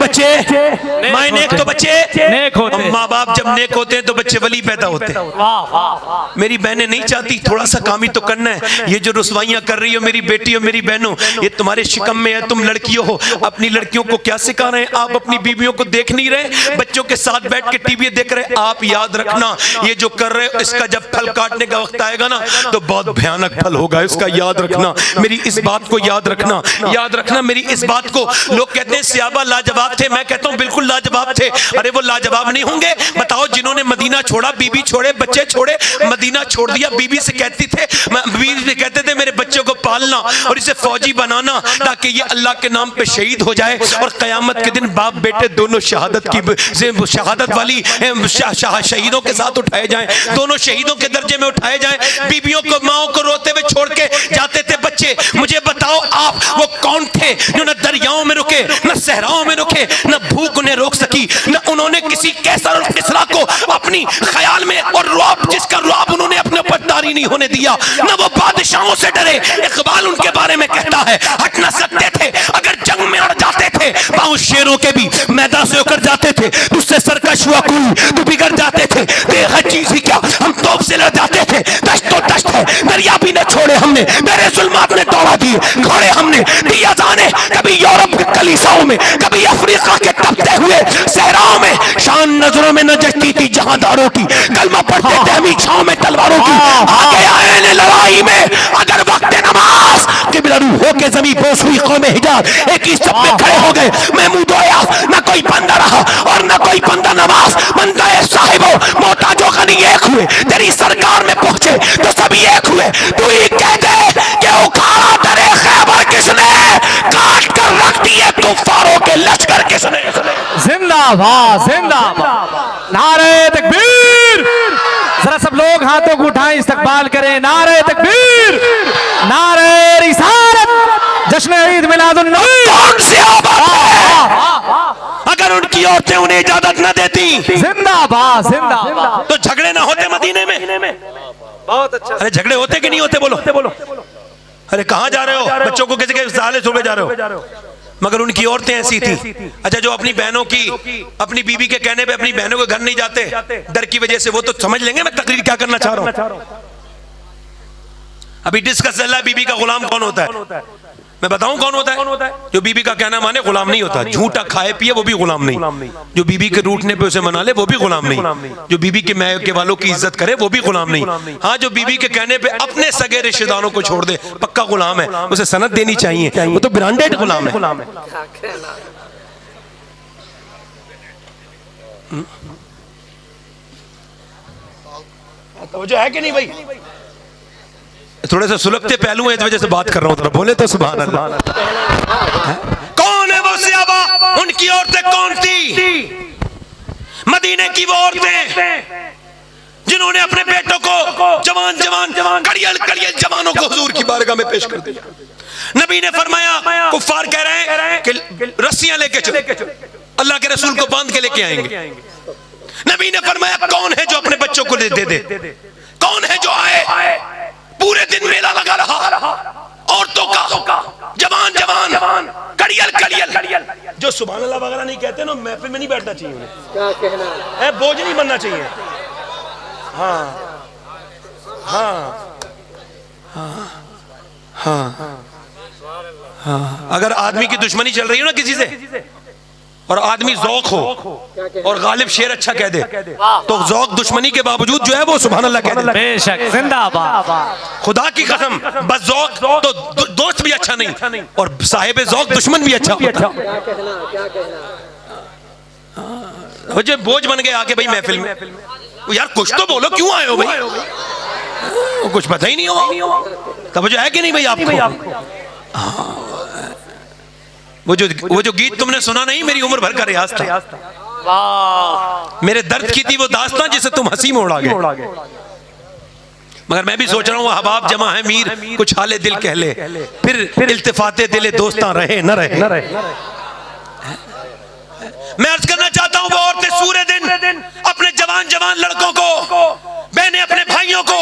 बच्चे नेक होते, माँ बाप जब नेक होते हैं तो बच्चे वली पैदा होते हैं। वाह वाह। मेरी बहनें नहीं चाहती, थोड़ा सा काम ही तो करना है। ये जो रुसवाइयां कर रही हो मेरी बेटियों मेरी बहनों, ये तुम्हारे शिकम में है। तुम लड़कियों हो, अपनी लड़कियों को क्या सिखा रहे हैं आप? अपनी बीवियों को देख नहीं रहे, बच्चों के साथ बैठ के टीवी देख रहे। आप याद रखना, ये जो कर रहे हो इसका जब फल काटने का वक्त आएगा ना तो बहुत भयानक फल होगा। इसका याद रखना, मेरी इस बात को याद रखना मेरी इस बात को। लोग कहते हैं सियाबा लाजवाब थे, मैं कहता हूं बिल्कुल लाजवाब थे। अरे वो लाजवाब नहीं होंगे? बताओ जिन्होंने मदीना छोड़ा, बीबी छोड़े, बच्चे छोड़े, मदीना छोड़ दिया। बीबी से कहते थे मेरे बच्चों को पालना और इसे फौजी बनाना ताकि ये अल्लाह के नाम पे शहीद हो जाए और कयामत के दिन बाप बेटे दोनों शहादत वाली शहीदों के साथ उठाए जाएं, दोनों शहीदों के दर्जे में उठाए जाएं। बीबियों को, माओ को रोते हुए छोड़ के जाते थे बच्चे। मुझे बताओ आप वो कौन थे जो न दरियाओं में रुके, न सहराओं में रुके, न भूख उन्हें रोक सकी, न उन्होंने किसी कैसर और किसरा को अपनी ख्याल में और रुआब, जिसका रुआब उन्होंने अपने ऊपर तारी नहीं होने दिया, न वो बादशाहों से डरे। इकबाल उनके बारे में कहता है हट न सकते थे, अगर जंग में अड़ जाते थे पांव शेरों के भी मैदान से होकर जाते थे, तुझसे सरकश हुआ कोई तो बिगड़ जाते थे। बेहद चीज ही क्या, हम तोप से लड़ जाते थे, दश्त तो दश्त है, दरिया दिए, घोड़े हमने दिया जाने, कभी यूरोप के कलीसाओं में, कभी अफ्रीका के तपते हुए सहराओं में, शान नजरों में न जचती थी जहांदारों की, कलमा पढ़ते थे हमी छांव में तलवारों की, आगे आए ने लड़ाई में अगर वक्त नमाज किबला रू होके जमीन बोस हुई कौम हिजाज एक ही सब में खड़े हो गए। महमूद आया न कोई बंदा रहा और न कोई बंदा नमाज, बंदा साहिबो मोहताजों का नहीं एक हुए, तेरी सरकार में पहुंचे तो सभी एक हुए। तू ही कह दे कि उखाड़ा दरे खैबर किसने, काट कर रख दिए कुफारों के लश्कर किसने। जिंदाबाद जिंदाबाद, नारे तकबीर। जरा सब लोग हाथों को उठाएं, इस्तकबाल करें, नारे तकबीर, नारे रिसालत, जश्न ईद मिलादुन नबी। कौन सी आबाद है? अगर उनकी औरतें उन्हें इजाजत न देती, जिंदाबाद जिंदाबाद, तो झगड़े ना होते मदीने में। बहुत अच्छा। अरे झगड़े होते कि नहीं होते बोलो? अरे कहाँ जा रहे हो? बच्चों को किसी के साले सुबह जा रहे हो? मगर उनकी औरतें ऐसी थी, अच्छा जो अपनी बहनों की, अपनी बीवी के कहने पे अपनी बहनों के घर नहीं जाते डर की वजह से, वो तो समझ लेंगे मैं तकरीर क्या करना चाह रहा हूं। अभी डिस्कस चल रहा है बीबी का गुलाम कौन होता है। मैं बताऊं कौन होता है? जो बीबी का कहना माने गुलाम नहीं होता, झूठा खाए पिए वो भी गुलाम नहीं, जो बीबी के रूठने पे उसे मना ले वो भी गुलाम नहीं, जो बीबी के मैके वालों की इज्जत करे वो भी गुलाम नहीं। हाँ, जो बीबी के कहने पे अपने सगे रिश्तेदारों को छोड़ दे पक्का गुलाम है, उसे सनद देनी चाहिए, वो तो ब्रांडेड गुलाम है। तो जो है कि नहीं भाई, थोड़े से सुलगते पहलू हैं इस वजह से बात कर रहा हूं, थोड़ा बोले तो सुभान अल्लाह। कौन है वो सहाबा, उनकी औरतें कौन थी? मदीने की वो औरतें जिन्होंने अपने बेटों को जवान कड़ियल जवानों को हुजूर की बारगाह में पेश कर दिया। नबी ने फरमाया कुफ्फार कह रहे हैं कि रस्सियां लेके चलो, अल्लाह के रसूल को बांध के लेके आएंगे। नबी ने फरमाया कौन है जो अपने बच्चों को दे दे, कौन है जो आए, पूरे दिन मेला लगा रहा औरतों का, जवान कड़ियल जो सुभान अल्लाह वगैरह नहीं कहते ना, महफिल में नहीं बैठना चाहिए उन्हें, क्या कहना है, बोझ नहीं बनना चाहिए। हाँ हाँ हाँ हाँ, अगर आदमी की दुश्मनी चल रही है ना किसी से, और आदमी जौक हो और गालिब शेर अच्छा कह दे, तो जौक दुश्मनी के बावजूद जो है वो सुभान अल्लाह कह दे। बेशक, जिंदाबाद। खुदा की कसम, बस जौक तो दोस्त भी अच्छा नहीं और साहिब जौक दुश्मन भी अच्छा होता। मुझे बोझ बन गए आके भाई महफिल में, यार कुछ तो बोलो, क्यों आए हो भाई, कुछ पता ही नहीं हो, तब जो है कि नहीं भाई आपको। वो जो गीत तुमने सुना नहीं, मेरी उम्र भर का रियाज था, मेरे दर्द की थी वो दास्तां जिसे तुम हंसी में उड़ा गए। मगर मैं भी सोच रहा हूँ अहबाब जमा है मीर, कुछ हाले दिल कह ले, फिर इल्तिफाते दिले दोस्तां रहे न रहे। मैं अर्ज करना चाहता हूँ, वो औरतें सूरे दिन अपने जवान लड़कों को, बहनें अपने भाइयों को,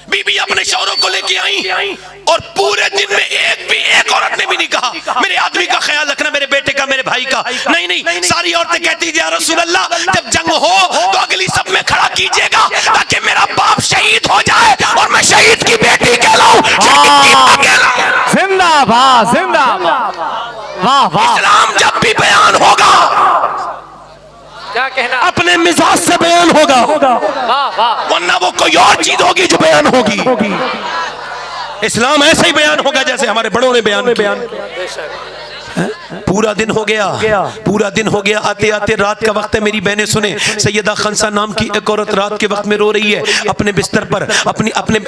बीबी अपने शौहरों को लेके आई और पूरे दिन में एक औरत ने भी नहीं कहा मेरे आदमी का ख्याल रखना, मेरे बेटे का, मेरे भाई का। नहीं, सारी औरतें कहती थी या रसूल अल्लाह, जब जंग हो तो अगली सब में खड़ा कीजिएगा ताकि मेरा बाप शहीद हो जाए और मैं शहीद की बेटी कहलाऊं। जिंदाबाद जिंदाबाद, वाह वाह। इस्लाम जब भी बयान होगा, क्या कहना, अपने मिजाज से बयान होगा, वरना वो कोई और चीज होगी जो बयान होगी। इस्लाम ऐसे ही बयान होगा जैसे हमारे बड़ों ने बयान किया। पूरा दिन हो गया आते आते रात का वक्त है। मेरी बहनें सुने, सैयदा खंसा नाम की एक औरत रात के वक्त में रो रही है, अपने बिस्तर पर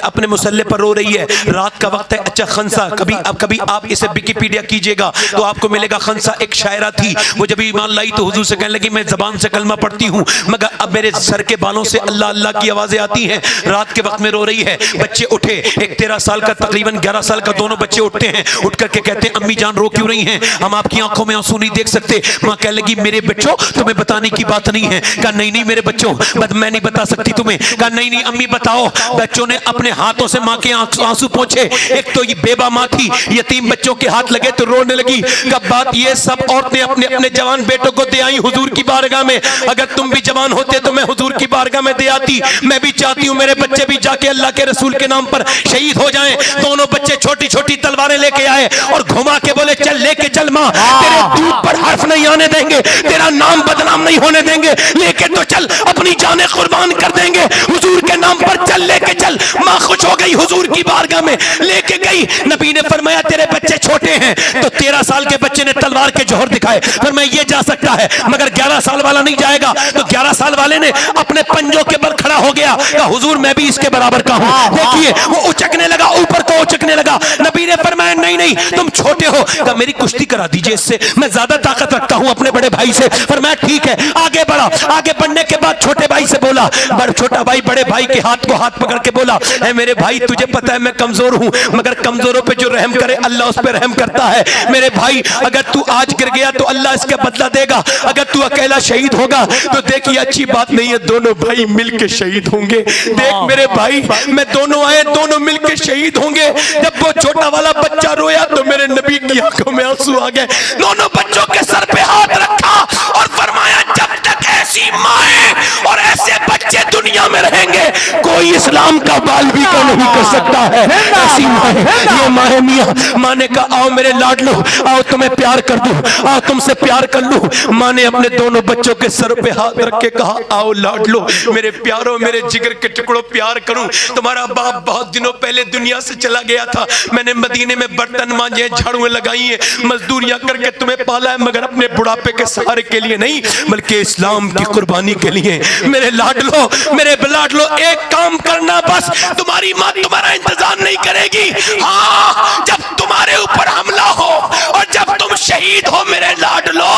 अपने मुसल्ले पर रो रही है। रात का वक्त है। अच्छा, खंसा कभी आप इसे विकिपीडिया कीजिएगा तो आपको मिलेगा। खंसा एक शायरा थी। वो जब ईमान लाई तो हुजूर से कहने लगी मैं जबान से कलमा पढ़ती हूँ मगर अब मेरे सर के बालों से अल्लाह अल्लाह की आवाजें आती हैं। रात के वक्त में रो रही है। बच्चे उठे, एक 13 साल का, तकरीबन 11 साल का, दोनों बच्चे उठते हैं। उठ करके कहते हैं अम्मी जान रो क्यों रही हैं? हम आपकी आंखों में आंसू नहीं देख सकते। माँ कह लगी मेरे बच्चों तुम्हें बताने की बात नहीं है। कहा नहीं नहीं मेरे बच्चों मैं नहीं बता सकती तुम्हें। कहा नहीं नहीं अम्मी बताओ। बच्चों ने अपने हाथों से माँ के आंसू पोंछे। एक तो ये बेबा माँ थी, यतीम बच्चों के हाथ लगे तो रोने लगी। कब बात ये सब औरतें अपने अपने जवान बेटों को दे आई हुजूर की बारगाह में। अगर तुम भी जवान होते तो मैं हुजूर की बारगाह में दे आती। मैं भी चाहती हूँ मेरे बच्चे भी जाके अल्लाह के रसूल के नाम पर शहीद हो जाएं। दोनों बच्चे छोटी छोटी तलवारें लेके आए और घुमा के बोले चल लेके चल माँ, तेरे दूध पर हर्फ नहीं आने देंगे, तेरा नाम बदनाम नहीं होने देंगे, लेके तो चल, अपनी जानें कुर्बान कर देंगे हुजूर के नाम पर, चल लेके चल। माँ खुश हो गई, हुजूर की बारगाह में लेके गई। नबी ने फरमाया तेरे बच्चे छोटे हैं, तो 13 साल के बच्चे ने तलवार के जोहर दिखाए। फरमाया ये जा सकता है मगर 11 साल वाला नहीं जाएगा। तो 11 साल वाले ने अपने पंजों के बल खड़ा हो गया, कहा हुजूर मैं भी इसके बराबर का हूं। देखिए वो उचकने लगा, ऊपर को उचकने लगा। नबी ने फरमाया नहीं नहीं तुम छोटे हो। कहा मेरी कुश्ती करा दीजिए इससे, मैं ज्यादा ताकत रखता हूं अपने बड़े भाई से। फरमाया ठीक है। आगे बढ़ा। आगे बढ़ने के बाद छोटे भाई से बोला, छोटा भाई बड़े भाई के हाथ को हाथ पकड़ के बोला ऐ मेरे भाई तुझे पता है मैं कमजोर हूं, मगर कमजोरों पे जो रहम करे अल्लाह उस पे रहम करता है। मेरे भाई अगर तू आज गिर गया तो अल्लाह इसका बदला देगा, अगर तू अकेला शहीद होगा तो देखिए अच्छी बात नहीं है, दोनों भाई मिलके शहीद होंगे। देख मेरे भाई मैं दोनों आए, दोनों मिलके शहीद होंगे। जब वो छोटा वाला बच्चा रोया तो मेरे नबी की आंखों में आंसू आ गए। दोनों बच्चों के सर पे हाथ रखा और फरमाया जब तक ऐसी माएं और ऐसे बच्चे दुनिया में रहेंगे कोई इस्लाम का बाल भी को नहीं कर सकता है। ऐसी माएं, ये माएं मियां, माँ ने कहा आओ मेरे लाडलो, आओ तुम्हें प्यार कर दूं, आओ तुमसे प्यार कर लूं। माँ ने अपने दोनों बच्चों के सर पे हाथ रख के कहा आओ लाडलो मेरे प्यारो, मेरे जिगर के टुकड़ों प्यार करूं। तुम्हारा बाप बहुत दिनों पहले दुनिया से चला गया था, मैंने मदीने में बर्तन मांजे, झाड़ुएं लगाई हैं, मजदूरियां करके तुम्हें पाला है, मगर अपने बुढ़ापे के सहारे के लिए नहीं बल्कि इस्लाम की कुर्बानी के लिए। मेरे लाडलो, मेरे लाडलो एक काम करना बस, तुम्हारी माँ तुम्हारा इंतजार नहीं करेगी। हाँ जब तुम्हारे ऊपर हमला हो और जब तुम शहीद हो मेरे लाडलो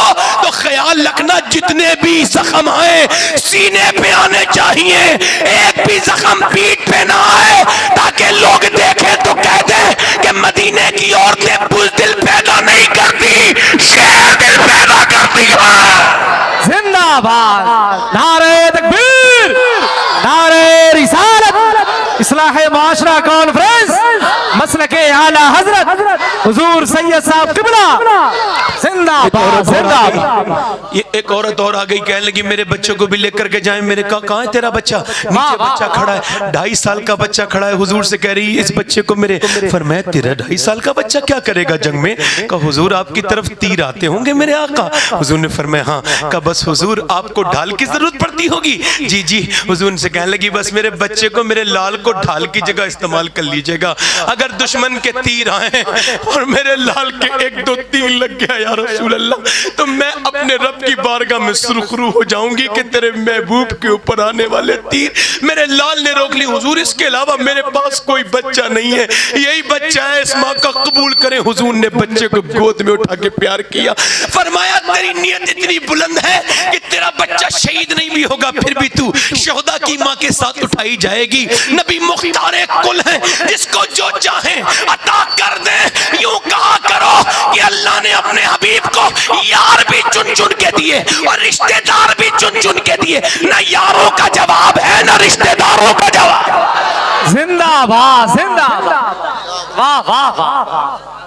तो ख्याल रखना जितने भी जख्म आए सीने पे आने चाहिए, एक भी जख्म पीठ पे ना आए, ताकि लोग देखें तो कह दें कि मदीने की औरतें बुज़दिल पैदा नहीं करती, शेर दिल पैदा करती है। जिंदाबाद, नारे तकबीर, नारे रिसालत, इस्लाह माशरा कॉन्फ्रेंस, मसलके आला हजरत हुजूर सैयद साहब किबला जिंदाबाद जिंदाबाद। ये एक औरत और आ गई, कहने लगी मेरे बच्चों को भी लेकर के जाएं। मेरे कहा है तेरा बच्चा? नीचे बच्चा खड़ा है, 2.5 साल का बच्चा खड़ा है। हुजूर से कह रही इस बच्चे को मेरे। फरमाया तेरा 2.5 साल का बच्चा क्या करेगा जंग में? कहा हुजूर आपकी तरफ तीर आते होंगे मेरे आका। हुजूर ने फरमाया हाँ। कहा बस हुजूर आपको ढाल की जरूरत पड़ती होगी? जी जी। हुजूर से कहने लगी बस मेरे बच्चे को, मेरे लाल को ढाल की जगह इस्तेमाल कर लीजिएगा। अगर दुश्मन के तीर आए और मेरे लाल के 1-2 तीर लग गया या रसूल अल्लाह, तो मैं अपने रब की बारगाह में सुरखरू हो जाऊंगी कि तेरे महबूब के ऊपर आने वाले तीर मेरे लाल ने रोक ली। हुजूर इसके अलावा मेरे पास कोई बच्चा नहीं है, यही बच्चा है, इस माँ का कबूल करें। हुजूर ने बच्चे को गोद में उठा के प्यार किया। फरमाया तेरी नीयत इतनी बुलंद है कि तेरा बच्चा शहीद नहीं भी होगा फिर भी तू शोहदा की माँ के साथ उठाई जाएगी। नबी मुख्तार कुल है, जिसको जो चाहे अता कर दे। यूं कहा करो कि अल्लाह ने अपने हबीब को यार भी चुन चुन के दिए और रिश्तेदार भी चुन चुन के दिए। ना यारों का जवाब है ना रिश्तेदारों का जवाब। जिंदाबाद जिंदाबाद, वाह वाह वाह,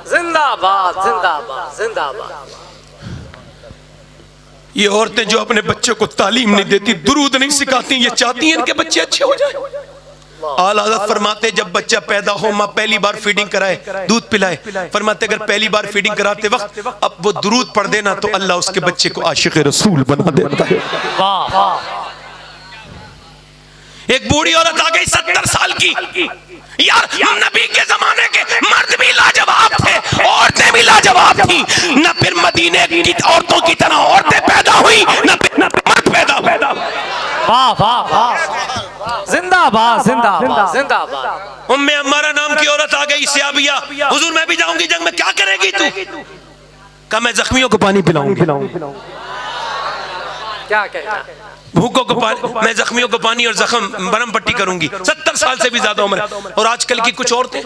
जिंदाबाद जिंदाबाद जिंदाबाद। ये औरतें जो अपने बच्चों को तालीम नहीं देती, दुरूद नहीं सिखाती, ये चाहती हैं इनके बच्चे अच्छे हो जाए। आला हज़रत फरमाते जब बच्चा पैदा हो माँ पहली बार फीडिंग कराए, दूध पिलाए, फरमाते अगर पहली बार फीडिंग कराते वक्त अब वो दुरूद पढ़ देना तो अल्लाह उसके बच्चे को आशिक़ रसूल बना देता है। एक बूढ़ी औरत आ गई 70 साल की। यार नबी के जमाने के मर्द भी लाजवाब थे, औरतें भी लाजवाब थी। न फिर मदीने की औरतों की तरह औरतें पैदा हुई, न मर्द पैदा हुए। वाह वाह वाह, जिंदाबाद जिंदाबाद जिंदाबाद। उम्मे अम्मारा नाम की औरत आ गई सियाबिया। हुजूर मैं भी जाऊंगी जंग में, क्या करेगी तू? कहा मैं जख्मियों को पानी पिलाऊंगी। क्या कहता? भूखों को पानी, मैं जख्मियों को पानी और जख्म बरम पट्टी करूंगी। 70 साल से भी ज्यादा उम्र। और आजकल की कुछ औरतें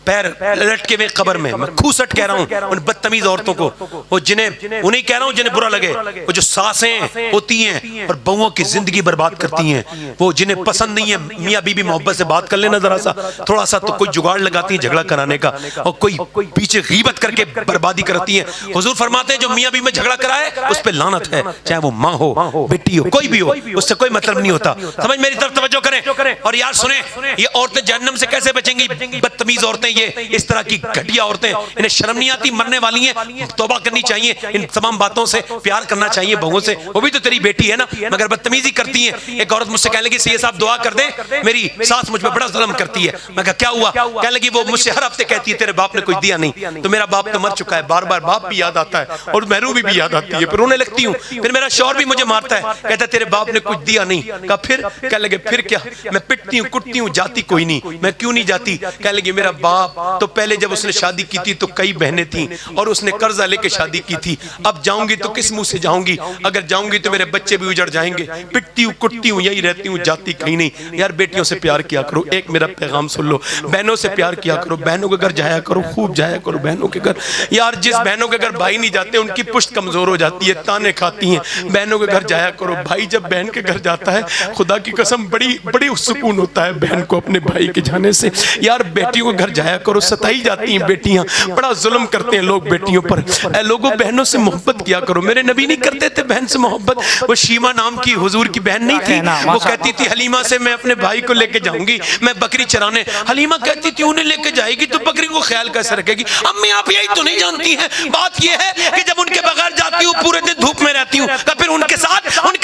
पैर लटके हुए कब्र में। मैं खूसट कह रहा हूं उन बदतमीज औरतों को, वो जिन्हें, उन्हें कह रहा हूं जिन्हें बुरा लगे, वो जो सासें होती हैं और बहुओं की जिंदगी बर्बाद करती हैं, वो जिन्हें पसंद नहीं है मियां बीबी मोहब्बत से बात कर लेना जरा सा, थोड़ा सा तो कोई जुगाड़ लगाती है झगड़ा कराने का, और कोई पीछे गीबत करके बर्बादी करती है। हुजूर फरमाते हैं जो मियां बीबी में झगड़ा कराए उस पे लानत है, चाहे वो माँ हो, बेटी हो, कोई भी हो, उससे कोई मतलब नहीं होता। समझ मेरी तरफ तवज्जो करें। और यार सुने, ये औरतें जहन्नम से कैसे बचेंगी? बदतमीज औरतें, ये इस तरह की घटिया औरतें, इन्हें शर्म नहीं आती? मरने वाली हैं, तौबा करनी चाहिए, इन तमाम बातों से प्यार करना चाहिए बहुओं से, वो भी तो तेरी बेटी है ना, मगर बदतमीजी करती है। एक औरत मुझसे कहने लगी सैयद साहब दुआ कर दे, मेरी सास मुझ पर बड़ा जुल्म करती है। मैं कहा क्या हुआ? कहने लगी वो मुझसे हर हफ्ते कहती है तेरे बाप ने कुछ दिया नहीं, तो मेरा बाप तो मर चुका है, बार बार बाप भी याद आता है और महरूमी भी याद आती है, फिर रोने लगती हूँ, फिर मेरा शौहर भी मुझे मारता है, कहता है तेरे बाप ने कुछ दिया नहीं। कहा फिर? कहने लगे फिर क्या? मैं पिटती हूँ कुटती हूँ, जाती कोई नहीं। मैं क्यों नहीं जाती? कहने लगी मेरा बाप तो पहले जब उसने शादी की थी तो कई बहनें थीं और उसने कर्जा लेके शादी की थी, अब जाऊंगी तो किस मुंह से जाऊंगी? अगर जाऊंगी तो मेरे बच्चे भी उजड़ जाएंगे। पिटती हूँ कुटती हूँ, यही रहती हूँ, जाती कहीं नहीं। यार बेटियों से प्यार किया करो, एक मेरा पैगाम सुन लो, बहनों से प्यार किया करो, बहनों के घर जाया करो, खूब जाया करो बहनों के घर। यार जिस बहनों के घर भाई नहीं जाते उनकी पुश्त कमजोर हो जाती है, ताने खाती हैं। बहनों के घर जाया करो, भाई जब बहन के घर जाता है खुदा की कसम बड़ी बड़ी सुकून होता है बहन को अपने भाई के जाने से। यार बेटियों के घर जाया करो, सताई जाती हैं बेटियां, बड़ा जुल्म करते हैं लोग बेटियों पर। ऐ लोगों बहनों से मोहब्बत किया करो। मेरे नबी नहीं करते थे बहन से मोहब्बत? वो शीमा नाम की हुजूर की बहन नहीं थी, वो कहती थी हलीमा से मैं अपने भाई को लेके जाऊंगी, मैं बकरी चराने। हलीमा कहती थी उन्हें लेके जाएगी तो बकरी को ख्याल कैसे रखेगी? अम्मी आप यही तो नहीं जानती हैं, बात यह है कि जब उनके बगैर जाती हूँ पूरे दिन धूप में रहती हूँ, फिर उनके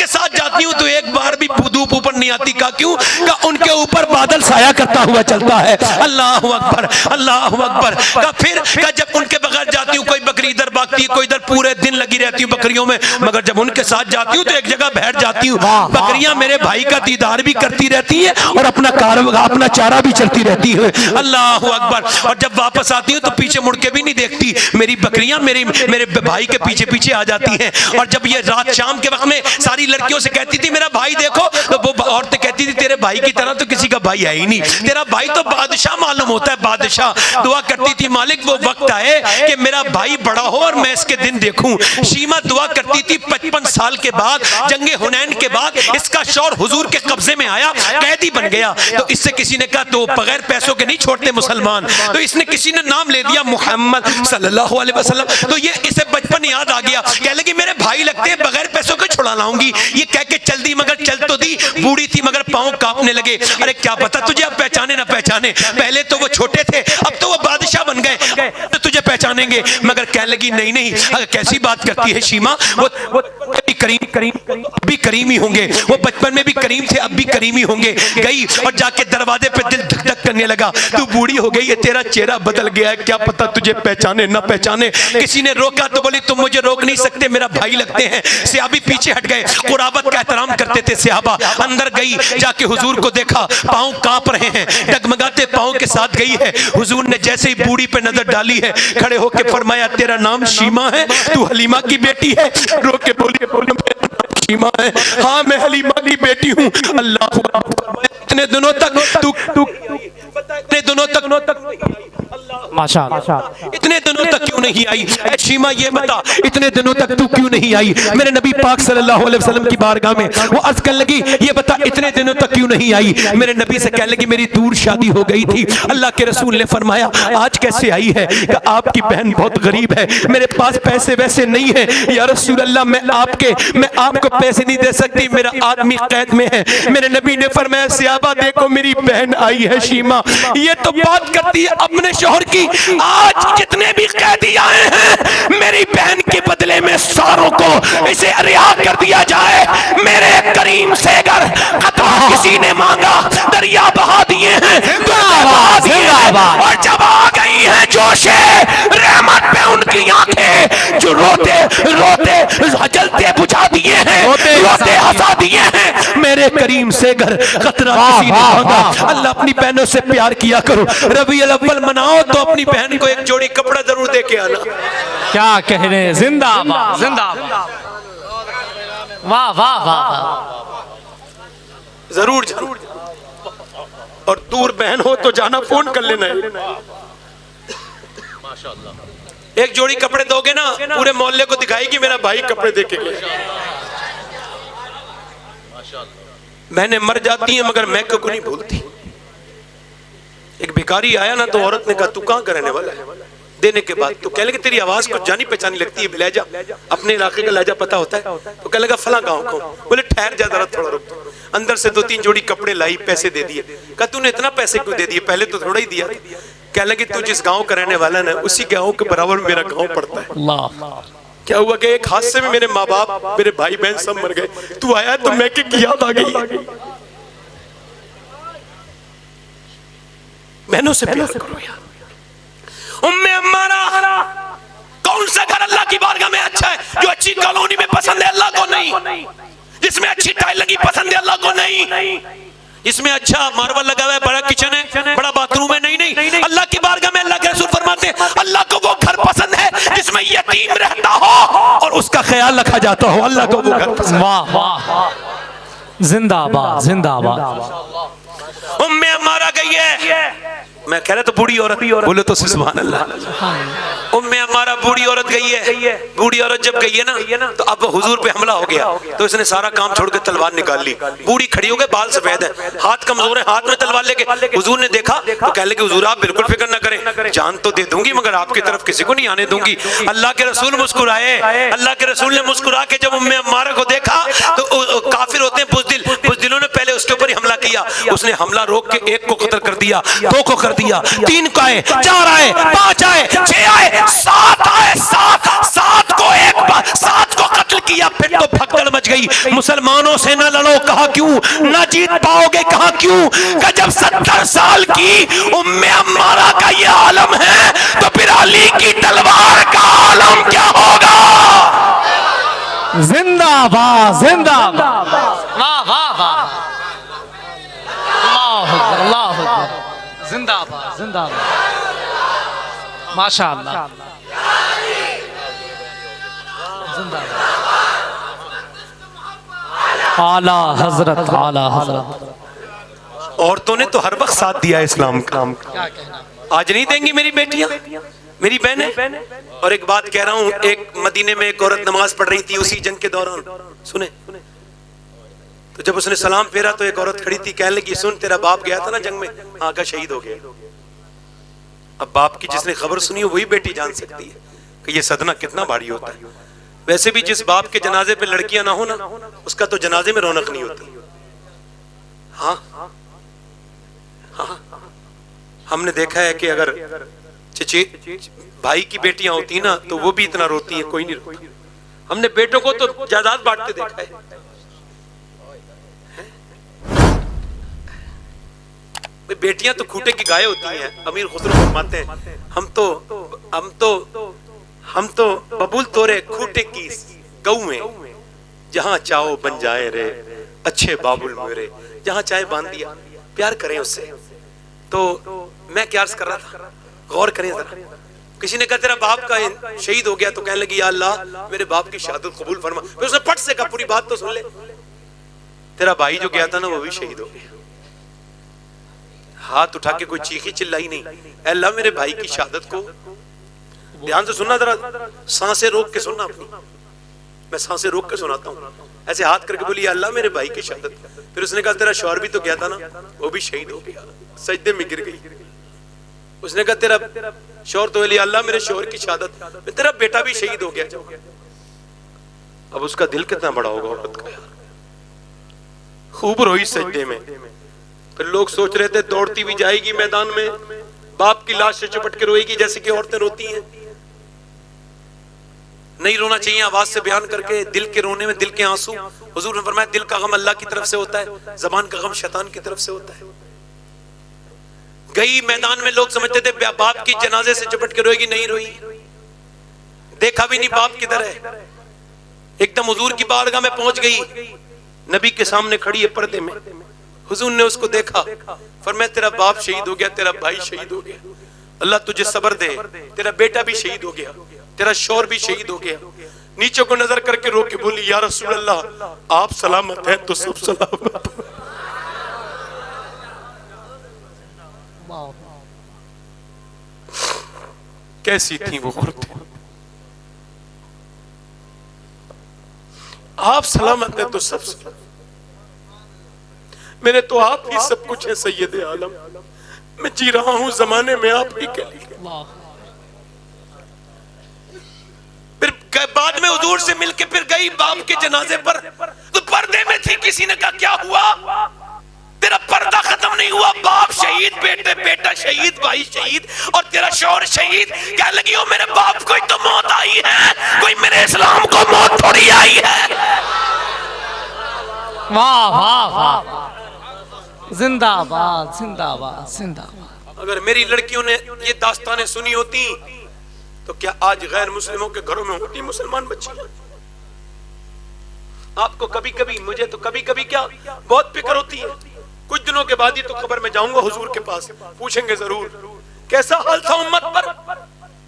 साथ जाती हूँ तो एक बार भी धूप ऊपर नहीं आती। का क्यों? का उनके ऊपर बादल साया करता हुआ चलता है। अल्लाह अकबर, अल्लाह अकबर। का फिर का जब उनके बगैर जाती हूँ कोई बकरी इधर भागती है, कोई इधर, पूरे दिन लगी रहती हूँ बकरियों में, मगर जब उनके साथ जाती हूँ तो एक जगह बैठ जाती हूँ। बकरियां मेरे भाई का दीदार भी करती रहती है और अपना चारा भी चलती रहती है। अल्लाह अकबर। और जब वापस आती हूँ तो पीछे मुड़ के भी नहीं देखती, मेरी बकरियां मेरे भाई के पीछे पीछे आ जाती हैं। और जब ये रात शाम के वक्त में सारी लड़कियों से कहती थी मेरा भाई देखो, तो वो औरतें कहती थी तेरे भाई की तरह तो किसी का भाई है ही नहीं, तेरा भाई तो बादशाह मालूम होता है, बादशाह। दुआ करती थी मालिक वो वक्त आए कि मेरा भाई बड़ा हो और मैं इसके दिन देखूं। शीमा दुआ करती थी 55 साल के बाद जंगे हुनैन के बाद इसका शौहर हुजूर के कब्जे में आया, कैदी बन गया, तो इससे किसी ने कहा तो बगैर पैसों के नहीं छोड़ते मुसलमान, तो इसने किसी ने नाम ले दिया मोहम्मद सल्लल्लाहु अलैहि वसल्लम। तो ये इसे बचपन याद आ गया, कह लगी मेरे भाई लगते हैं बगैर पैसों के छुड़ा लाऊंगी। ये कह के चल दी, मगर चल तो दी, बूढ़ी थी मगर पांव कांपने लगे। अरे क्या पता तुझे अब पहचाने ना पहचाने, पहले तो वो छोटे थे अब तो वो बादशाह बन गए, तो तुझे पहचानेंगे। मगर कह लगी नहीं नहीं, अगर कैसी बात करती है शीमा, वो भी करीम ही होंगे, वो बचपन में भी करीम थे अब भी करीम ही होंगे। गई और जाके दरवाजे पे दिल धक धक करने लगा, तू बूढ़ी हो गई है, तेरा चेहरा बदल गया है, क्या पता तुझे पहचाने ना पहचाने। किसी ने रोका तो बोली तुम मुझे रोक नहीं सकते, मेरा भाई लगते हैं। सहाबी पीछे हट गए, कुराबत का एहतराम करते थे सहाबा। अंदर गई, जाके हुजूर को देखा, पांव कांप रहे हैं, डगमगाते पांव के साथ गई है। हुजूर ने जैसे ही बूढ़ी पे नजर डाली है, खड़े होकर फरमाया तेरा नाम शीमा है, तू हलीमा की बेटी है? रो के बोली शीमा है, हाँ मैं हलीमा की बेटी हूँ। अल्लाह इतने दिनों तक माशाअल्लाह इतने दिनों तक क्यों नहीं आई? ऐ शीमा ये बता इतने दिनों तक तू क्यों नहीं आई? मेरे नबी पाक सल्लल्लाहु अलैहि वसल्लम की बारगाह में वो अर्ज करने लगी ये बता इतने दिनों तक क्यों नहीं आई? मेरे नबी से कहने लगी मेरी दूर शादी हो गई थी। अल्लाह के रसूल ने फरमाया आज कैसे आई है? कि आपकी बहन बहुत गरीब है, मेरे पास पैसे वैसे नहीं है या रसूल अल्लाह, मैं आपको पैसे नहीं दे सकती, मेरा आदमी कैद में है। मेरे नबी ने फरमाया सहाबा देखो मेरी बहन आई है शीमा, ये तो बात करती है अपने शौहर की। आज जितने भी कैदी आए हैं मेरी बहन के बदले में सारों को इसे रिहा कर दिया जाए। मेरे करीम से अगर कतरा किसी ने मांगा दरिया बहा दिए हैं, और जब आ गई है जोशे रहमत पे उनकी आंखें जो रोते जलते बुझा दिए हैं, रोते हंसा दिए हैं। मेरे करीम से अगर कतरा किसी ने मांगा, अल्लाह अपनी बहनों से प्यार किया करो। रबीउल अव्वल मनाओ तो अपनी बहन को एक जोड़ी कपड़ा जरूर दे के आना। क्या कह रहे हैं, जिंदाबाद जिंदाबाद, वाह वाह वाह, जरूर। और दूर बहन हो तो जाना फोन कर लेना है। एक जोड़ी कपड़े दोगे ना, पूरे मोहल्ले को दिखाएगी मेरा भाई कपड़े दे के गया। मैंने मर जाती है मगर मैं को नहीं भूलती। एक भिखारी आया ना तो औरत ने कहा तू कहाँ का रहने वाला है? देने के बाद तो कह लगे तेरी आवाज कुछ जानी पहचानी लगती है, लहजा अपने इलाके का लहजा पता होता है? तो कह लगा फला गाँव को। बोले ठहर जा जरा थोड़ा रुक। अंदर से 2-3 जोड़ी कपड़े लाई, पैसे दे दिए। कहा तूने इतना पैसे क्यों दे दिए? पहले तो थोड़ा ही दिया। कह लगे तू जिस गाँव का रहने वाला ना उसी गाँव के बराबर मेरा गाँव पड़ता है। क्या हुआ कि एक हादसे में मेरे माँ बाप मेरे भाई बहन सब मर गए, तू आया तो मैं की याद आ गई। बहनों से प्यार करो यार। उम्मे अम्मारा कौन सा घर अल्लाह की बारगाह में अच्छा है? जो अच्छी कॉलोनी में पसंद है अल्लाह को नहीं, जिसमें अच्छी टाइल लगी पसंद है अल्लाह को नहीं, इसमें अच्छा मार्बल लगा हुआ है, बड़ा किचन है, बड़ा बाथरूम है, नहीं। अल्लाह की बारगाह में अल्लाह के रसूल फरमाते हैं अल्लाह को वो घर पसंद है जिसमें यतीम रहता हो और उसका ख्याल रखा जाता हो। अल्लाह को वो घर पसंद। वाह वाह, जिंदाबाद जिंदाबाद। उम्मे अम्मारा गई है, मैं कह रहा तो बूढ़ी औरत, बोले तो सुभान अल्लाह। उम्मे अम्मारा बूढ़ी औरत गई है। बूढ़ी औरत जब गई है ना तो अब हुजूर पे हमला हो गया, तो इसने सारा काम छोड़ के तलवार निकाल ली। बूढ़ी खड़ी हो गई, बाल सफेद है, हाथ कमजोर है, हाथ में तलवार लेके हुजूर ने देखा तो कह लगे हुजूर आप बिल्कुल फिक्र न करें, जान तो दे दूंगी मगर आपकी तरफ किसी को नहीं आने दूंगी। अल्लाह के रसूल मुस्कुराए। अल्लाह के रसूल ने मुस्कुरा के जब उम्मे अम्मारा को देखा तो काफिर होते हैं बुज़दिलों ने पहले उसके ऊपर ही हमला किया। उसने हमला रोक के 1 को कत्ल कर दिया, 2 को कर दिया, 3 को आए, 4 आए, 5 आए, 6 आए, 7 आए, 7 को एक बार 7 को कत्ल किया। फिर तो भगदड़ मच गई, मुसलमानों से न लड़ो, कहा क्यों? न जीत पाओगे, कहा क्यों? कि जब 70 साल की उम्मे अम्मारा का ये आलम है तो फिर अली की तलवार का आलम क्या होगा? जिंदाबाद जिंदाबाद। वाह वाह वाह, अल्लाह अकबर, जिंदाबाद जिंदाबाद, माशाअल्लाह, जिंदाबाद। आला हजरत, आला हजरत। औरतों ने तो हर वक्त साथ दिया इस्लाम का, आज नहीं देंगी मेरी बेटियां, मेरी बहनें। और एक बात कह रहा हूं, एक मदीने में एक औरत नमाज पढ़ रही थी उसी जंग के दौरान, सुने। तो जब उसने सलाम फेरा तो एक औरत खड़ी थी, कहने लगी सुन तेरा बाप गया था ना जंग में, आका शहीद हो गया। अब बाप की जिसने खबर सुनी हो वही बेटी जान सकती है कि ये सदना कितना भारी होता है। वैसे भी जिस बाप के जनाजे पे लड़कियां ना हो ना उसका तो जनाजे में रौनक नहीं होती। हाँ हाँ, हमने देखा है कि अगर चचे भाई की बेटियां होती ना तो वो भी इतना रोती है, कोई नहीं रोती। हमने बेटों को तो जायदाद बांटते देखा है। बेटियां तो खूंटे की गाय होती हैं। अमीर खुसरो फरमाते हैं हम तो बबूल तोरे खूंटे की गऊ में, जहां चाहो बन जाए रे अच्छे बाबुल मेरे, जहां चाहे बांध दिया, प्यार करें उससे। तो मैं क्या अर्ज कर रहा था, गौर करें जरा। किसी ने कहा तेरा बाप का शहीद हो गया, तो कहने लगी या अल्लाह मेरे बाप की शहादत कबूल फरमा। फिर उसने पट से कहा पूरी बात तो सुन ले, तेरा भाई जो गया था ना वो भी शहीद हो गया। हाथ उठा के कोई चीखी चिल्लाई नहीं, अल्लाह मेरे भाई की शहादत को, ध्यान से सुनना जरा, सांसें रोक के सुनना अपनी, मैं सांसें रोक के सुनाता हूँ। ऐसे हाथ करके बोली अल्लाह मेरे भाई की शहादत। फिर उसने कहा तेरा शौहर भी तो गया था ना, वो भी शहीद हो गया, सजदे में गिर गई। उसने कहा तेरा शौहर तो बोली अल्लाह मेरे शौहर की शहादत, तेरा बेटा भी शहीद हो गया। अब उसका दिल कितना बड़ा होगा औरत का यार। खूब रोई सजदे में। फिर लोग सोच रहे थे दौड़ती भी जाएगी मैदान में, बाप की लाश से चिपट के रोएगी जैसे कि औरतें रोती हैं। नहीं रोना चाहिए, आवाज से बयान करके, दिल के रोने में दिल के आंसू। हुजूर ने फरमाया दिल का गम अल्लाह की तरफ से होता है, जबान का गम शैतान की तरफ से होता है। गई मैदान में, लोग समझते थे बाप की जनाजे से चिपट के रोएगी, नहीं रोई। देखा भी नहीं बाप किधर है। एकदम हुजूर की बारगाह में पहुंच गई, नबी के सामने खड़ी है पर्दे में। हुजूर ने उसको देखा, फरमाया तेरा बाप शहीद हो गया, तेरा भाई शहीद हो गया, अल्लाह तुझे सब्र दे, तेरा बेटा भी शहीद हो गया, तेरा शौहर भी शहीद हो गया। नीचे को नजर करके रो के बोली या रसूल अल्लाह आप सलामत हैं तो सब सलामत। कैसी थी वो औरतें। आप सलामत हैं तो सब सलामत। मेरे तो आप ही सब कुछ है सैयद आलम। मैं जी रहा हूं जमाने में आप ही के लिए। फिर बाद में हुजूर से मिलके फिर गई बाप के जनाजे पर, तो पर्दे में थी। किसी ने कहा क्या हुआ, तेरा पर्दा खत्म नहीं हुआ। बाप शहीद, बेटे बेटा शहीद, भाई शहीद, और तेरा शौहर शहीद। क्या लगी हो मेरे बाप को ही तो मौत आई है, कोई मेरे इस्लाम को मौत थोड़ी आई है। वाह वाह वाह, जिंदाबाद जिंदाबाद जिंदाबाद। अगर मेरी लड़कियों ने ये दास्तानें सुनी होती तो क्या आज गैर मुस्लिमों के घरों में होती मुसलमान बच्चियां? आपको कभी कभी, मुझे तो कभी कभी क्या बहुत फिक्र होती है। कुछ दिनों के बाद ही तो खबर में जाऊंगा हुजूर के पास, पूछेंगे जरूर कैसा हाल था उम्मत पर।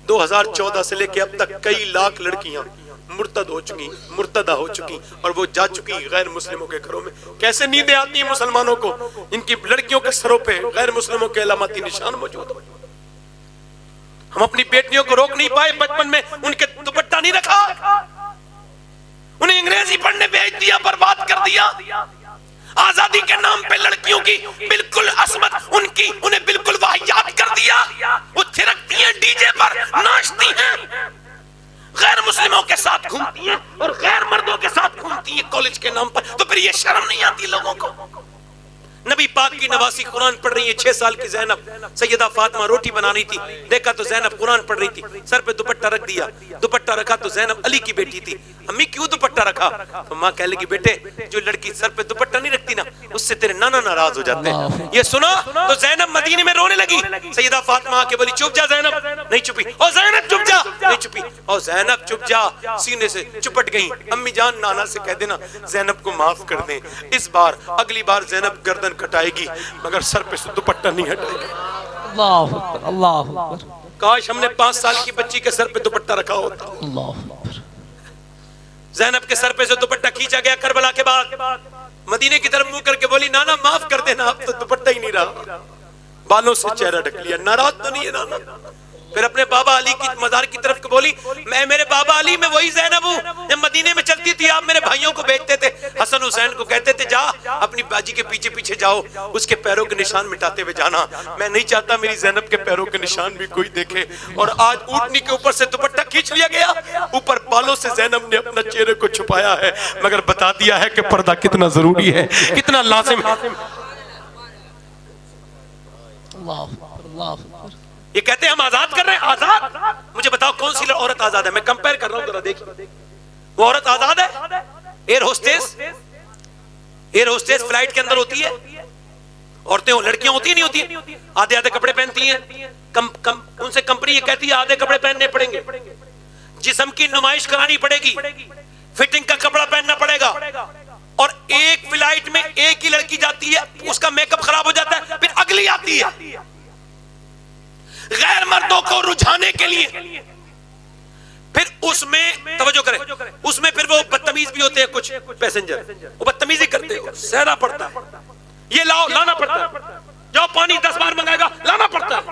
2014 से लेके अब तक कई लाख लड़कियां मुर्तदा हो चुकी और वो जा चुकी गैर मुस्लिमों के घरों में। कैसे नींदें आती हैं मुसलमानों को, इनकी लड़कियों के सरों पे गैर मुस्लिमों के अलामती निशान मौजूद हो। हम अपनी बेटियों को रोक नहीं पाए, बचपन में उनके दुपट्टा नहीं रखा, उन्हें अंग्रेजी पढ़ने भेज दिया, बर्बाद कर दिया। आजादी के नाम पे लड़कियों की बिल्कुल असमत, उनकी उन्हें बिल्कुल वाहियात कर दिया। वो थिरकती हैं डीजे पर, नाचती हैं, गैर मुस्लिमों के साथ घूमती हैं और गैर मर्दों के साथ घूमती हैं कॉलेज के नाम पर। तो फिर ये शर्म नहीं आती लोगों को? नबी पाक की नवासी कुरान पढ़ रही है 6 साल की ज़ैनब। सैयदा फातिमा रोटी बना रही थी, देखा तो ज़ैनब कुरान पढ़ रही थी, सर पे दुपट्टा रख दिया। दुपट्टा रखा तो ज़ैनब अली की बेटी थी, अम्मी क्यों दुपट्टा रखा? तो माँ कह लगी बेटे जो लड़की सर पे दुपट्टा नहीं रखती ना उससे तेरे नाना नाराज हो जाते हैं। ये सुनो तो ज़ैनब मदीने में रोने लगी। सैयदा फातिमा आके बोली चुप जा ज़ैनब, नहीं चुपी। और ज़ैनब चुप जा, नहीं चुपी। और ज़ैनब चुप जा सीने से चिपट गई। अम्मी जान नाना से कह देना ज़ैनब को माफ कर दें, इस बार अगली बार ज़ैनब गर्दन कटाएगी मगर सर पे से दुपट्टा नहीं हटाएगी। अल्लाह अकबर, अल्लाह अकबर। काश हमने 5 साल की बच्ची के सर पे दुपट्टा रखा होता। अल्लाह अकबर। ज़ैनब के सर पे से दुपट्टा खींचा गया करबला के बाद। मदीने की तरफ मुंह करके बोली नाना माफ कर देना, अब तो दुपट्टा ही नहीं रहा। बालों से चेहरा ढक लिया, नाराज तो नहीं है नाना? फिर अपने बाबा अली की मज़ार की तरफ बोली मैं मेरे बाबा अली मैं वही ज़ैनब हूँ जब मदीने में चलती थी, आप मेरे भाइयों को भेजते थे, हसन हुसैन को कहते थे जा अपनी बाजी के पीछे पीछे जाओ, उसके पैरों के निशान मिटाते हुए जाना। मैं नहीं चाहता मेरी ज़ैनब के पैरों के निशान भी कोई देखे। और आज ऊँटनी के ऊपर से दुपट्टा खींच लिया गया, ऊपर बालों से ज़ैनब ने अपना चेहरे को छुपाया है, मगर बता दिया है कि पर्दा कितना जरूरी है, कितना लाजिम है। ये कहते हैं हम आजाद कर रहे हैं। आजाद? मुझे बताओ कौन सी औरत आजाद है? मैं कंपेयर कर रहा हूं, जरा देखिए। वो औरत आजाद है? Air hostess, air hostess flight के अंदर होती है, औरतें लड़कियां होती नहीं होती, आधे आधे कपड़े पहनती हैं। उनसे कंपनी ये कहती है आधे कपड़े पहनने पड़ेंगे, जिस्म की नुमाइश करानी पड़ेगी, फिटिंग का कपड़ा पहनना पड़ेगा। और एक फ्लाइट में एक ही लड़की जाती है, उसका मेकअप खराब हो जाता है, फिर अगली आती है गैर मर्दों को रुझाने के लिए। फिर उसमें तवज्जो करें, उसमें फिर वो बदतमीज भी होते हैं कुछ पैसेंजर, वो बदतमीजी करते हैं, सहना पड़ता है, ये लाओ लाना पड़ता है, जाओ पानी 10 बार मंगाएगा लाना पड़ता है।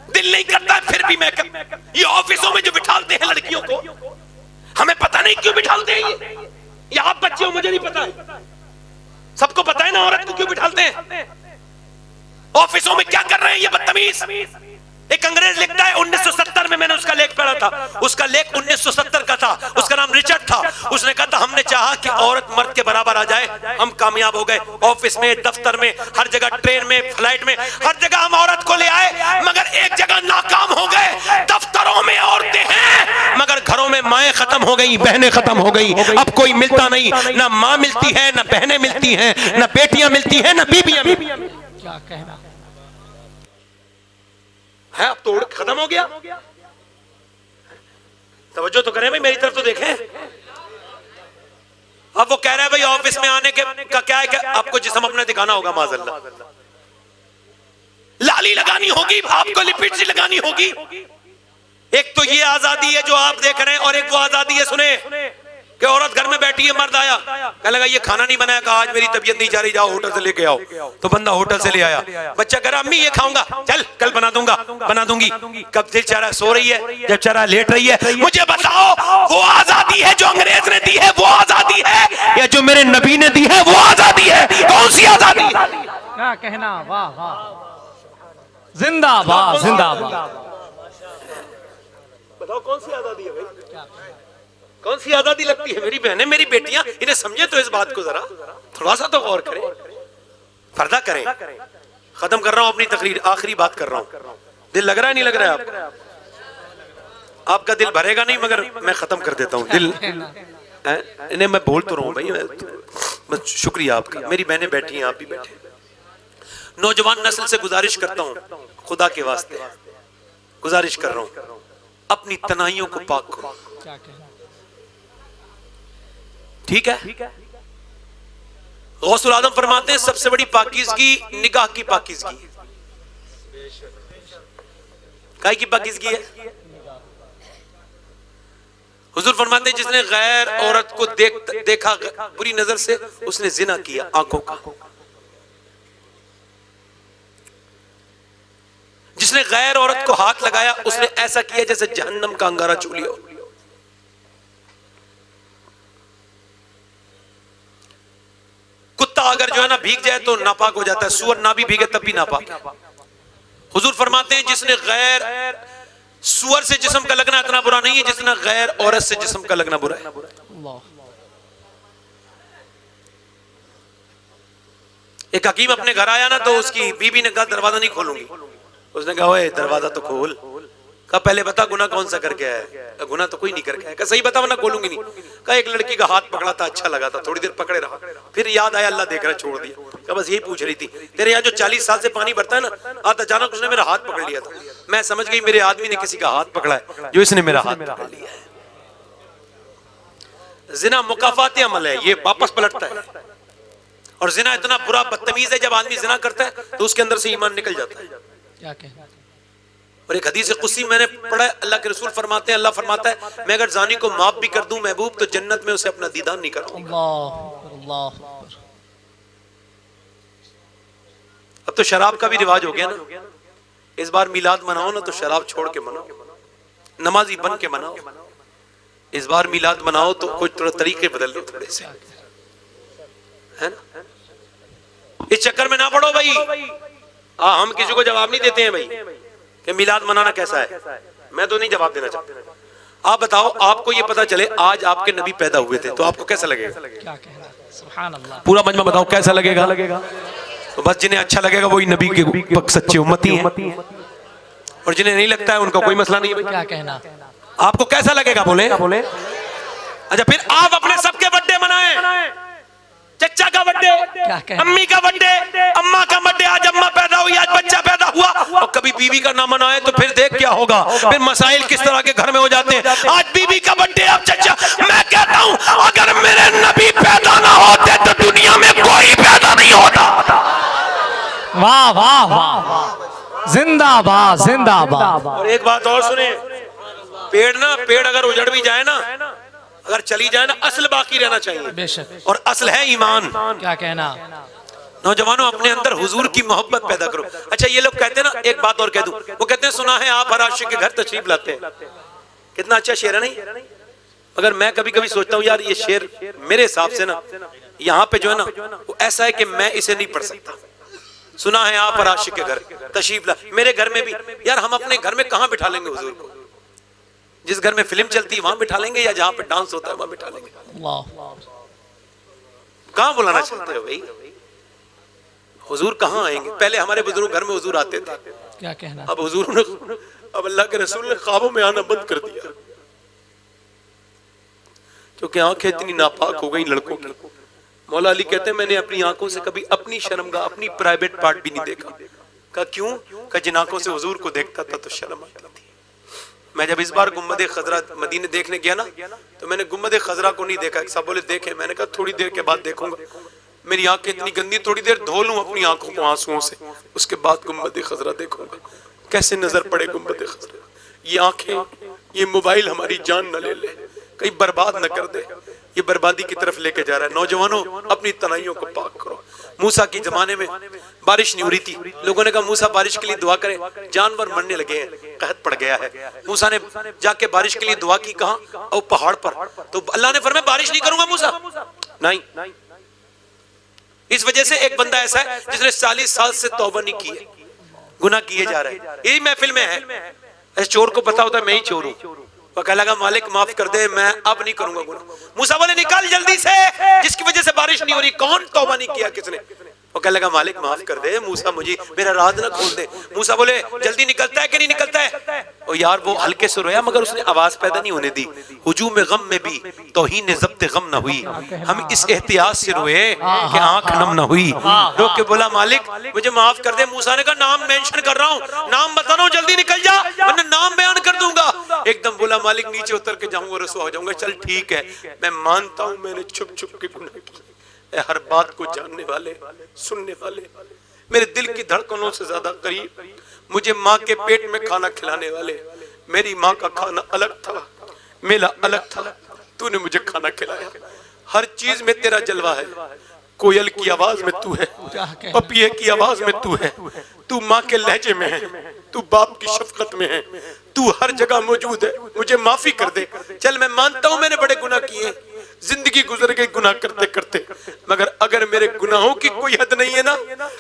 दिल नहीं करता है फिर भी मेकअप। ये ऑफिसों में जो बिठालते हैं लड़कियों को, हमें पता नहीं क्यों बिठालते हैं ये आप बच्चे हो मुझे नहीं पता है, सबको पता है ना औरत को क्यों बिठालते हैं। ऑफिसों में क्या कर रहे हैं ये बदतमीज। एक अंग्रेज लिखता है 1970 में, मैंने उसका लेख पढ़ा था, उसका लेख 1970 का था, उसका नाम रिचर्ड था। उसने कहा था हमने चाहा कि औरत मर्द के बराबर आ जाए, हम कामयाब हो गए। ऑफिस में, दफ्तर में, हर जगह, ट्रेन में, फ्लाइट में, हर जगह हम औरत को ले आए, मगर एक जगह नाकाम हो गए। दफ्तरों में औरतें हैं मगर घरों में माएं खत्म हो गई, बहनें खत्म हो गई। अब कोई मिलता नहीं, ना माँ मिलती है, ना बहनें मिलती हैं, ना बेटियां मिलती हैं, ना बीबियां। क्या कहना है, अब तो खत्म हो गया। तवज्जो तो करें भाई, मेरी तरफ तो देखें। अब वो कह रहा है भाई ऑफिस में आने के का क्या है कि आपको जिस्म अपना दिखाना होगा, माज़अल्लाह लाली लगानी होगी, आपको लिपस्टिक लगानी होगी। एक तो ये आजादी है जो आप देख रहे हैं और एक वो आजादी है, सुने कि औरत घर में बैठी है, मर्द आया, कहने लगा ये खाना नहीं बनाया, कहा आज मेरी तबीयत नहीं जा रही, जाओ होटल से लेके आओ। तो बंदा होटल से ले आया, बच्चा कह रहा अम्मी ये खाऊंगा, चल कल बना दूंगा, बना दूंगी। कब से चारा सो रही है, जब चारा लेट रही है, मुझे बताओ वो आजादी है जो अंग्रेज ने दी है वो आजादी है, या जो मेरे नबी ने दी है वो आजादी है? कौन सी आजादी? क्या कहना, वाह वाह, जिंदाबाद जिंदाबाद। बताओ कौन सी आजादी है भाई? कौन सी आजादी लगती है? मेरी बहनें, मेरी बेटियां, इन्हें समझे तो इस बात को, जरा थोड़ा सा तो गौर करें, पर्दा करें। खत्म कर रहा हूं अपनी तकरीर, आखिरी बात कर रहा हूं। दिल लग रहा है, नहीं लग रहा है आपका? आपका दिल भरेगा नहीं, मगर मैं खत्म कर देता हूं दिल। इन्हें मैं बोल तो रहा हूं भाई, शुक्रिया आपका। मेरी बहनें बैठी हैं, आप भी बैठे। नौजवान नस्ल से गुजारिश करता हूं, खुदा के वास्ते गुजारिश कर रहा हूं, अपनी तनाइयों को पाक करो। ठीक है? गौसुल आजम फरमाते हैं सबसे बड़ी पाकीज़गी निगाह की पाकीज़गी। काय की पाकीज़गी है? हुजूर फरमाते हैं जिसने गैर औरत को देखा बुरी नजर से, उसने जिना किया आंखों का। जिसने गैर औरत को हाथ लगाया, उसने ऐसा किया जैसे जहन्नम का अंगारा छू लिया। कुत्ता अगर जो है ना भीग जाए तो नापाक हो जाता है, सुअर ना भी भीगे तब भी नापाक है। हुजूर फरमाते हैं जिसने गैर सुअर से जिस्म का लगना इतना बुरा नहीं है जितना गैर औरत से जिस्म का लगना बुरा है। एक हकीम अपने घर आया ना, तो उसकी बीबी ने कहा दरवाजा नहीं खोलूंगी। उसने कहा ओए दरवाजा तो खोल। कहा पहले बता गुनाह कौन सा करके आया है? गुनाह तो कोई नहीं करके आया। कहा सही बता वरना खोलूंगी नहीं। कहा एक लड़की का हाथ पकड़ा था, अच्छा लगा था, थोड़ी देर पकड़े रहा, फिर याद आया अल्लाह देख रहा, छोड़ दिया। कहा बस यही पूछ रही थी, तेरे यहाँ जो 40 साल से पानी भरता है ना, आज अचानक उसने मेरा हाथ पकड़ लिया था, मैं समझ गई मेरे आदमी ने किसी का हाथ पकड़ा है जो इसने मेरा हाथ पकड़ लिया है। जिना मुकाफाती अमल है, ये वापस पलटता है। और जिना इतना बुरा बदतमीज है, जब आदमी जिना करता है तो उसके अंदर से ईमान निकल जाता है। क्या कहना? और एक हदीस कुदसी मैंने पढ़ा, अल्लाह के रसूल फरमाते हैं, अल्लाह फरमाता है मैं अगर जानी को माफ भी कर दूं महबूब, तो जन्नत में उसे अपना दीदार नहीं कराऊंगा। अब तो शराब का भी रिवाज हो गया ना, इस बार मिलाद मनाओ ना तो शराब छोड़ के मनाओ, नमाजी बन के मनाओ। इस बार मिलाद मनाओ तो कुछ थोड़ा तरीके बदल लो थोड़े से, है ना? इस चक्कर में ना पड़ो भाई। हम किसी को जवाब नहीं देते हैं भाई कि मिलाद मनाना कैसा है, मैं तो नहीं जवाब देना चाहता। आप बताओ, आपको ये पता चले आज आपके नबी पैदा हुए थे तो आपको कैसा लगेगा? क्या कहना? सुभान अल्लाह। पूरा मजमा बताओ कैसा लगेगा? तो बस जिन्हें अच्छा लगेगा वही नबी के सच्चे उम्मती हैं, और जिन्हें नहीं लगता है उनका कोई मसला नहीं है भाई। क्या कहना? आपको कैसा लगेगा बोले? अच्छा फिर आप अपने सबके बर्थडे मनाएं, चचा का बर्थडे, अम्मी का बर्थडे, अम्मा का बर्थडे, आज अम्मा पैदा हुई, आज बच्चा पैदा हुआ, और कभी बीवी का नाम मनाए तो फिर देख क्या होगा, फिर मसाइल किस तरह के घर में हो जाते हैं। आज बीवी का बर्थडे, अब चचा। मैं कहता हूं अगर मेरे नबी पैदा ना होते तो दुनिया में कोई पैदा नहीं होता। वाह वाह वाह, जिंदाबाद जिंदाबाद। और एक बात और सुने, पेड़ अगर उजड़ भी जाए ना, अगर चली जाए ना, असल बाकी रहना चाहिए। बेशक। और असल है ईमान। क्या कहना? नौजवानों अपने अंदर हुजूर की मोहब्बत पैदा करो। अच्छा ये लोग कहते हैं ना, एक बात और कह दूं, वो कहते हैं सुना है आप हर आशिक के घर तशरीफ लाते हैं। कितना अच्छा शेर है नहीं? मगर मैं कभी कभी सोचता हूँ यार ये शेर मेरे हिसाब से ना यहाँ पे जो है ना वो ऐसा है कि मैं इसे नहीं पढ़ सकता। सुना है आप हर आशिक के घर तशरीफ ला, मेरे घर में भी यार हम अपने घर में कहाँ बिठा लेंगे हुजूर को? जिस घर में फिल्म चलती है वहां बिठा लेंगे, या जहां पे डांस होता है वहां बिठा लेंगे? कहां बुलाना चाहते हो भाई? हुजूर कहां आएंगे? पहले हमारे बुजुर्ग घर में हुजूर आते थे। क्या कहना? अब हुजूर ने, अब अल्लाह के रसूल ने ख्वाबों में आना बंद कर दिया, क्योंकि आंखें इतनी नापाक हो गई लड़कों की। मौला अली कहते हैं मैंने अपनी आंखों से कभी अपनी शर्मगाह, अपनी प्राइवेट पार्ट भी नहीं देखा। कहा क्यों? कहा जिन आंखों से हुजूर को देखता था तो शर्म आती थी। मैं जब इस बार गुम्बद खजरा मदीने देखने गया ना, तो मैंने गुम्बद खजरा को नहीं देखा। सब बोले देखे, मैंने कहा थोड़ी देर के बाद देखूंगा, मेरी आंखें इतनी गंदी, थोड़ी देर धो लूं अपनी आंखों को आंसुओं से, उसके बाद गुम्बद खजरा देखूंगा कैसे नजर पड़े गुम्बद खजरा। ये आंखें, ये मोबाइल हमारी जान न ले ले, कहीं बर्बाद न कर दे, ये बर्बादी की तरफ लेके जा रहा है। नौजवानों अपनी तनाइयों को पाक करो। मूसा के जमाने में बारिश नहीं हो रही थी, लोगों ने कहा मूसा बारिश के लिए दुआ करें, जानवर मरने लगे हैं, कहत पड़ गया है। मूसा ने जाके बारिश के लिए दुआ की, कहां? और पहाड़ पर। तो अल्लाह ने फरमाया बारिश नहीं करूंगा मूसा, नहीं। इस वजह से एक बंदा ऐसा है जिसने 40 साल से तौबा नहीं की है, गुनाह किए जा रहे हैं। यही महफिल में है, ऐसे चोर को पता होता है मैं ही चोर हूं, वो कह लगा मालिक माफ कर दे, मैं अब नहीं करूंगा गुनाह। मूसा बोले निकाल जल्दी से, जिसकी वजह से बारिश नहीं हो रही, कौन तौबा नहीं किया, किसने? वो कह लगा मालिक माफ कर दे, मूसा मुझे मेरा राज ना खोल दे। मूसा बोले जल्दी निकलता है कि नहीं निकलता है? और यार वो हल्के से रोया मगर उसने आवाज पैदा नहीं होने दी। हुजूम गम में भी तौहीन ज़ब्त गम ना हुई, हम इस एहतियात से रोए कि आंख नम ना हुई। रो के बोला मालिक मुझे माफ कर दे। मूसा ने कहा नाम मेंशन कर रहा हूँ, नाम बता रहा हूँ, जल्दी निकल जा वरना नाम बयान कर दूंगा। एकदम बोला मालिक नीचे उतर के जाऊंगा, रसवा हो जाऊंगा। चल ठीक है, मैं मानता हूँ मैंने छुप छुप के गुनाह किए। हर बात को जानने वाले, सुनने वाले, मेरे दिल की धड़कनों से ज्यादा करीब, मुझे माँ के पेट में खाना खिलाने वाले, मेरी माँ का खाना अलग था, मेरा अलग था, तूने मुझे खाना खिलाया। हर चीज में तेरा जलवा है। कोयल की आवाज में तू है, पपिये की आवाज में तू है, तू माँ के लहजे में है, तू बाप की शफकत में है, तू हर जगह मौजूद है। मुझे माफी कर दे। चल मैं मानता हूँ मैंने बड़े गुनाह किए, जिंदगी गुजर गई गुनाह करते करते, मगर अगर मेरे गुनाहों की कोई हद नहीं है ना,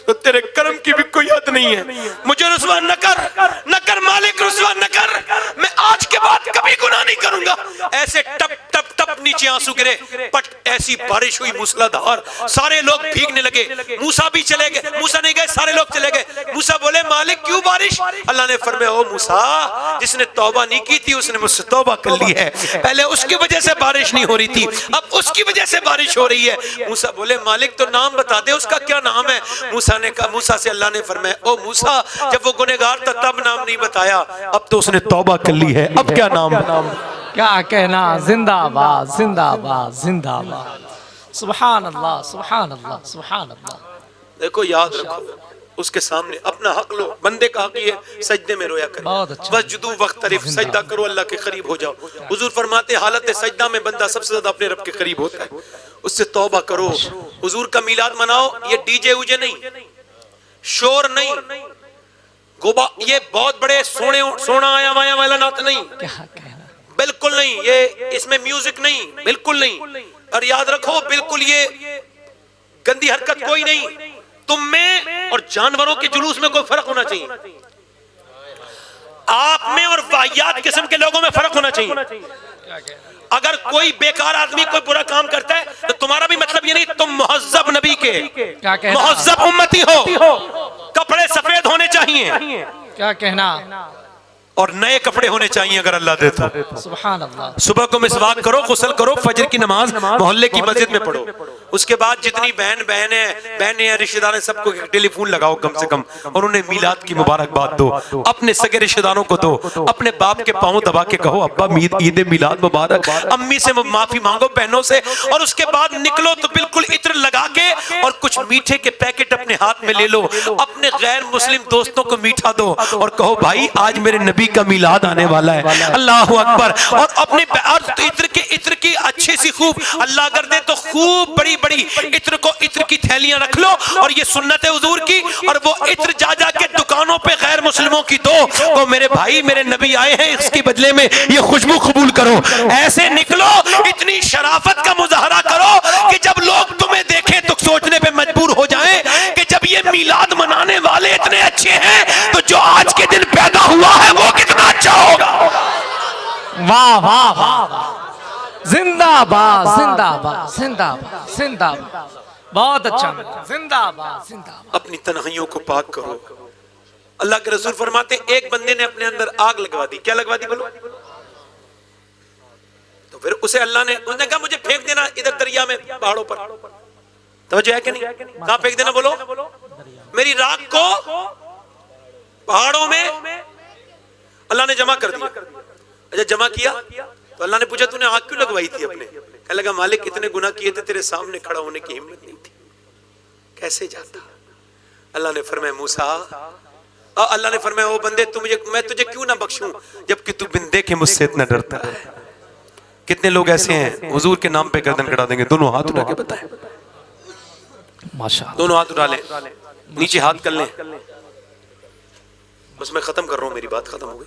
तो तेरे कर्म की भी कोई हद नहीं है। मुझे रुसवा न कर मालिक, रुसवा न कर। मैं आज के बाद कभी गुनाह नहीं करूंगा। ऐसे टप टप टप नीचे आंसू गिरे, पट ऐसी बारिश हुई मूसलाधार, सारे लोग भीगने लगे। मूसा भी चले गए, मूसा नहीं गए, सारे लोग चले गए। मूसा बोले मालिक क्यों बारिश? अल्लाह ने फरमाया ओ मूसा, जिसने तौबा नहीं की थी उसने मुझसे तौबा कर ली है। पहले उसकी वजह से बारिश नहीं हो रही थी, अब उसकी वजह से बारिश हो रही है। मूसा बोले मालिक तो नाम बता दे, उसका क्या नाम है? मूसा ने कहा, मूसा से अल्लाह ने फरमाया ओ मूसा, जब वो गुनहगार था तब नाम नहीं बताया, अब तो उसने तौबा कर ली है, अब क्या नाम? क्या कहना, जिंदाबाद जिंदाबाद जिंदाबाद, सुभान अल्लाह सुभान अल्लाह सुभान अल्लाह। देखो याद रखो, उसके सामने अपना हक लो। बंदे का हक ये सजदे में रोया करे, वस्जुदू वक्तरिफ, सजदा करो अल्लाह के करीब हो जाओ। हुजूर फरमाते हालत सजदा में बंदा सबसे ज्यादा अपने रब के करीब होता है। उससे तौबा करो, हुजूर का मिलाद मनाओ। ये डीजे उजे नहीं, शोर नहीं, गोबा, ये बहुत बड़े सोना आया वाया वाला नात नहीं, बिल्कुल नहीं। ये इसमें म्यूजिक नहीं, बिल्कुल नहीं। और याद रखो बिल्कुल ये गंदी हरकत कोई नहीं। तुम में और जानवरों के जुलूस में कोई फर्क होना चाहिए, आप में और वाहियात किस्म के लोगों में फर्क होना चाहिए। अगर कोई बेकार आदमी कोई बुरा काम करता है तो तुम्हारा भी मतलब ये नहीं तुम मुहज्जब नबी के, मुहज्जब उम्मती हो, कपड़े सफेद होने चाहिए, क्या कहना, और नए कपड़े होने चाहिए अगर अल्लाह दे तो। सुभान अल्लाह। सुबह को मिसवाक करो, गुस्ल करो, फजर की नमाज मोहल्ले की मस्जिद में पढ़ो। उसके बाद जितनी बहनें हैं, रिश्तेदार हैं, सबको टेलीफोन लगाओ कम से कम, और उन्हें मिलाद की मुबारकबाद दो। अपने सगे रिश्तेदारों को दो, अपने बाप के पांव दबा के कहो अब्बा ईद मिलाद मुबारक, अम्मी से माफी मांगो, बहनों से। और उसके बाद निकलो तो बिल्कुल इत्र लगा के और कुछ मीठे के पैकेट अपने हाथ में ले लो, अपने गैर मुस्लिम दोस्तों को मीठा दो और कहो भाई आज मेरे नबी का मिलाद आने वाला है, अल्लाह अकबर। और अपने इत्र की अच्छी सी खूब अल्लाह कर दे तो खूब बड़ी बड़ी इत्र की थैलियां रख लो, और ये सुन्नत है हुजूर की। और वो इत्र जा जा के दुकानों पे गैर मुस्लिमों की दो, तो मेरे भाई मेरे नबी आए हैं, इसके बदले में ये खुशबू कबूल करो। ऐसे निकलो, इतनी शराफत का मुजाहरा करो कि जब लोग तुम्हें देखें तो सोचने पे मजबूर हो जाएं कि जब ये मिलाद मनाने वाले इतने अच्छे हैं तो जो आज के दिन पैदा हुआ है वो कितना अच्छा होगा। वाह वाह वाह, जिंदाबाद जिंदाबाद जिंदाबाद जिंदाबाद, बहुत अच्छा, जिंदाबाद जिंदाबाद। अपनी तन्हाइयों को पाक करो। अल्लाह के रसूल फरमाते एक बंदे ने अपने अंदर आग लगवा दी। क्या लगवा दी बोलो? तो फिर उसे अल्लाह ने, उसने कहा मुझे फेंक देना इधर दरिया में, पहाड़ों पर। तवज्जो है कि नहीं? कहां फेंक देना बोलो? मेरी राख को पहाड़ों में अल्लाह ने जमा कर दिया। अच्छा जमा किया तो अल्लाह ने पूछा तूने आग क्यों लगवाई थी अपने? कहने लगा मालिक इतने गुनाह किए थे, तेरे सामने खड़ा होने की हिम्मत नहीं थी, कैसे जाता। अल्लाह ने फरमाया मूसा, अल्लाह ने फरमाया ओ बंदे मैं तुझे क्यों ना बख्शूं जबकि तू बिन देखे मुझसे इतना डरता है। कितने लोग ऐसे हैं हुजूर के नाम पे गर्दन कटा देंगे? दोनों हाथ उठा के बताएं, माशाअल्लाह। दोनों हाथ उठा लें, नीचे हाथ कर लें। बस मैं खत्म कर रहा हूं, मेरी बात खत्म हो गई।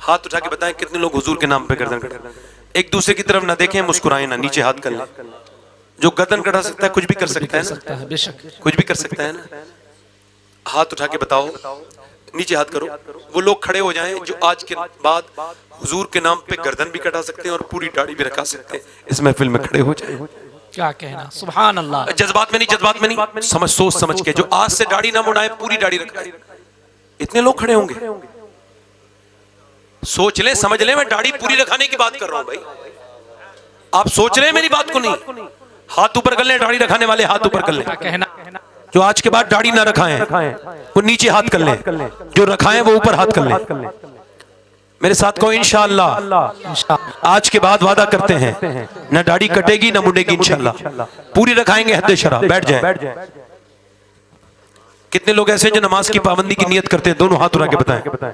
हाथ उठा के बताएं कितने लोग हुजूर के नाम पे गर्दन कटा। एक दूसरे की तरफ ना देखें, मुस्कुराएं ना, नीचे हाथ कर लें। जो गर्दन कटा सकता है कुछ भी कर सकता है ना, बेशक कुछ भी कर सकता है ना। हाथ उठा के बताओ, नीचे हाथ करो। वो लोग खड़े हो जाएं जो आज के बाद हुजूर के नाम पे गर्दन भी कटा सकते हैं और पूरी दाढ़ी भी रखा सकते हैं, इस महफिल में खड़े हो जाएं। क्या कहना, सुभान अल्लाह। जज्बात में नहीं, जज्बात में नहीं, समझ सोच समझ के। जो आज से दाढ़ी ना मुड़ाए, पूरी दाढ़ी रखाए, इतने लोग खड़े होंगे। सोच लें, समझ लें, मैं दाढ़ी पूरी रखाने की बात कर रहा हूं भाई। आप सोच रहे हैं मेरी बात को? नहीं। हाथ ऊपर कर लें, दाढ़ी रखाने वाले हाथ ऊपर कर लें। क्या कहना, जो आज के बाद दाढ़ी ना रखाएं वो नीचे हाथ कर लें, जो रखाएं वो ऊपर हाथ कर लें। मेरे साथ कहो इंशाअल्लाह। आज के बाद वादा करते हैं ना दाढ़ी कटेगी ना मुड़ेगी इंशाअल्लाह, पूरी रखाएंगे हद शरा। बैठ जाए। कितने लोग ऐसे जो नमाज की पाबंदी की नियत करते हैं? दोनों हाथ उठा के बताएं।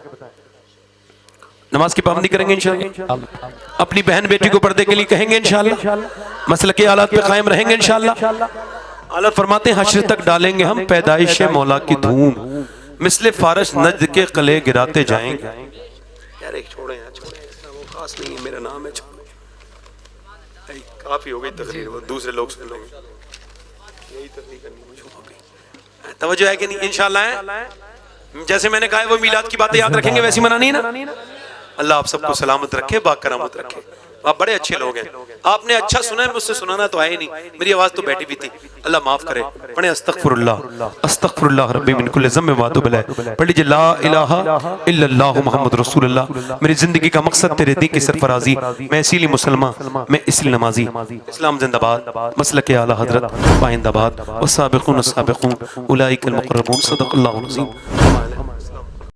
नमाज की पाबंदी करेंगे इंशाअल्लाह, अपनी बहन बेटी को पर्दे के लिए कहेंगे इंशाअल्लाह, मसल के हालात पे कायम रहेंगे इंशाअल्लाह। आला फरमाते हैं हश्र तक डालेंगे हम पैदाइश मौला की धूम, मिसले फारश नज्द के कले गिराते जाएंगे। यार एक छोड़े यार, छोड़े, वो खास नहीं है, मेरा नाम है, छोड़ो। काफी हो गई तकरीर, वो दूसरे लोग सुन लेंगे। यही तकरीर करनी मुझे, तवज्जो है कि नहीं? इंशाअल्लाह है। जैसे मैंने कहा वो मीलाद की बातें याद रखेंगे, वैसी मनानी है ना। अल्लाह आप सबको सलामत रखे, बाकरामत रखे। आप बड़े अच्छे लोग हैं, आपने अच्छा सुना है, मुझसे सुनाना तो है ही नहीं, मेरी आवाज तो बैठी भी थी। अल्लाह माफ करे। पढ़े अस्तगफिरुल्लाह अस्तगफिरुल्लाह रब्बी मिन कुल्लि ज़म्बिन व अतूबु इलैह। पढ़ लीजिए ला इलाहा इल्लल्लाहु मुहम्मद रसूलुल्लाह। मेरी जिंदगी का मकसद तेरे दी की सरफराजी, मैं इसीलिए मुसलमान, मैं इसलिए नमाजी। इस्लाम जिंदाबाद, मसलक आला हजरत पाइंदाबाद, वस्साबिकून अस्साबिकून उलाइकल मुक़र्रबून। सदक़ल्लाहुल अज़ीम।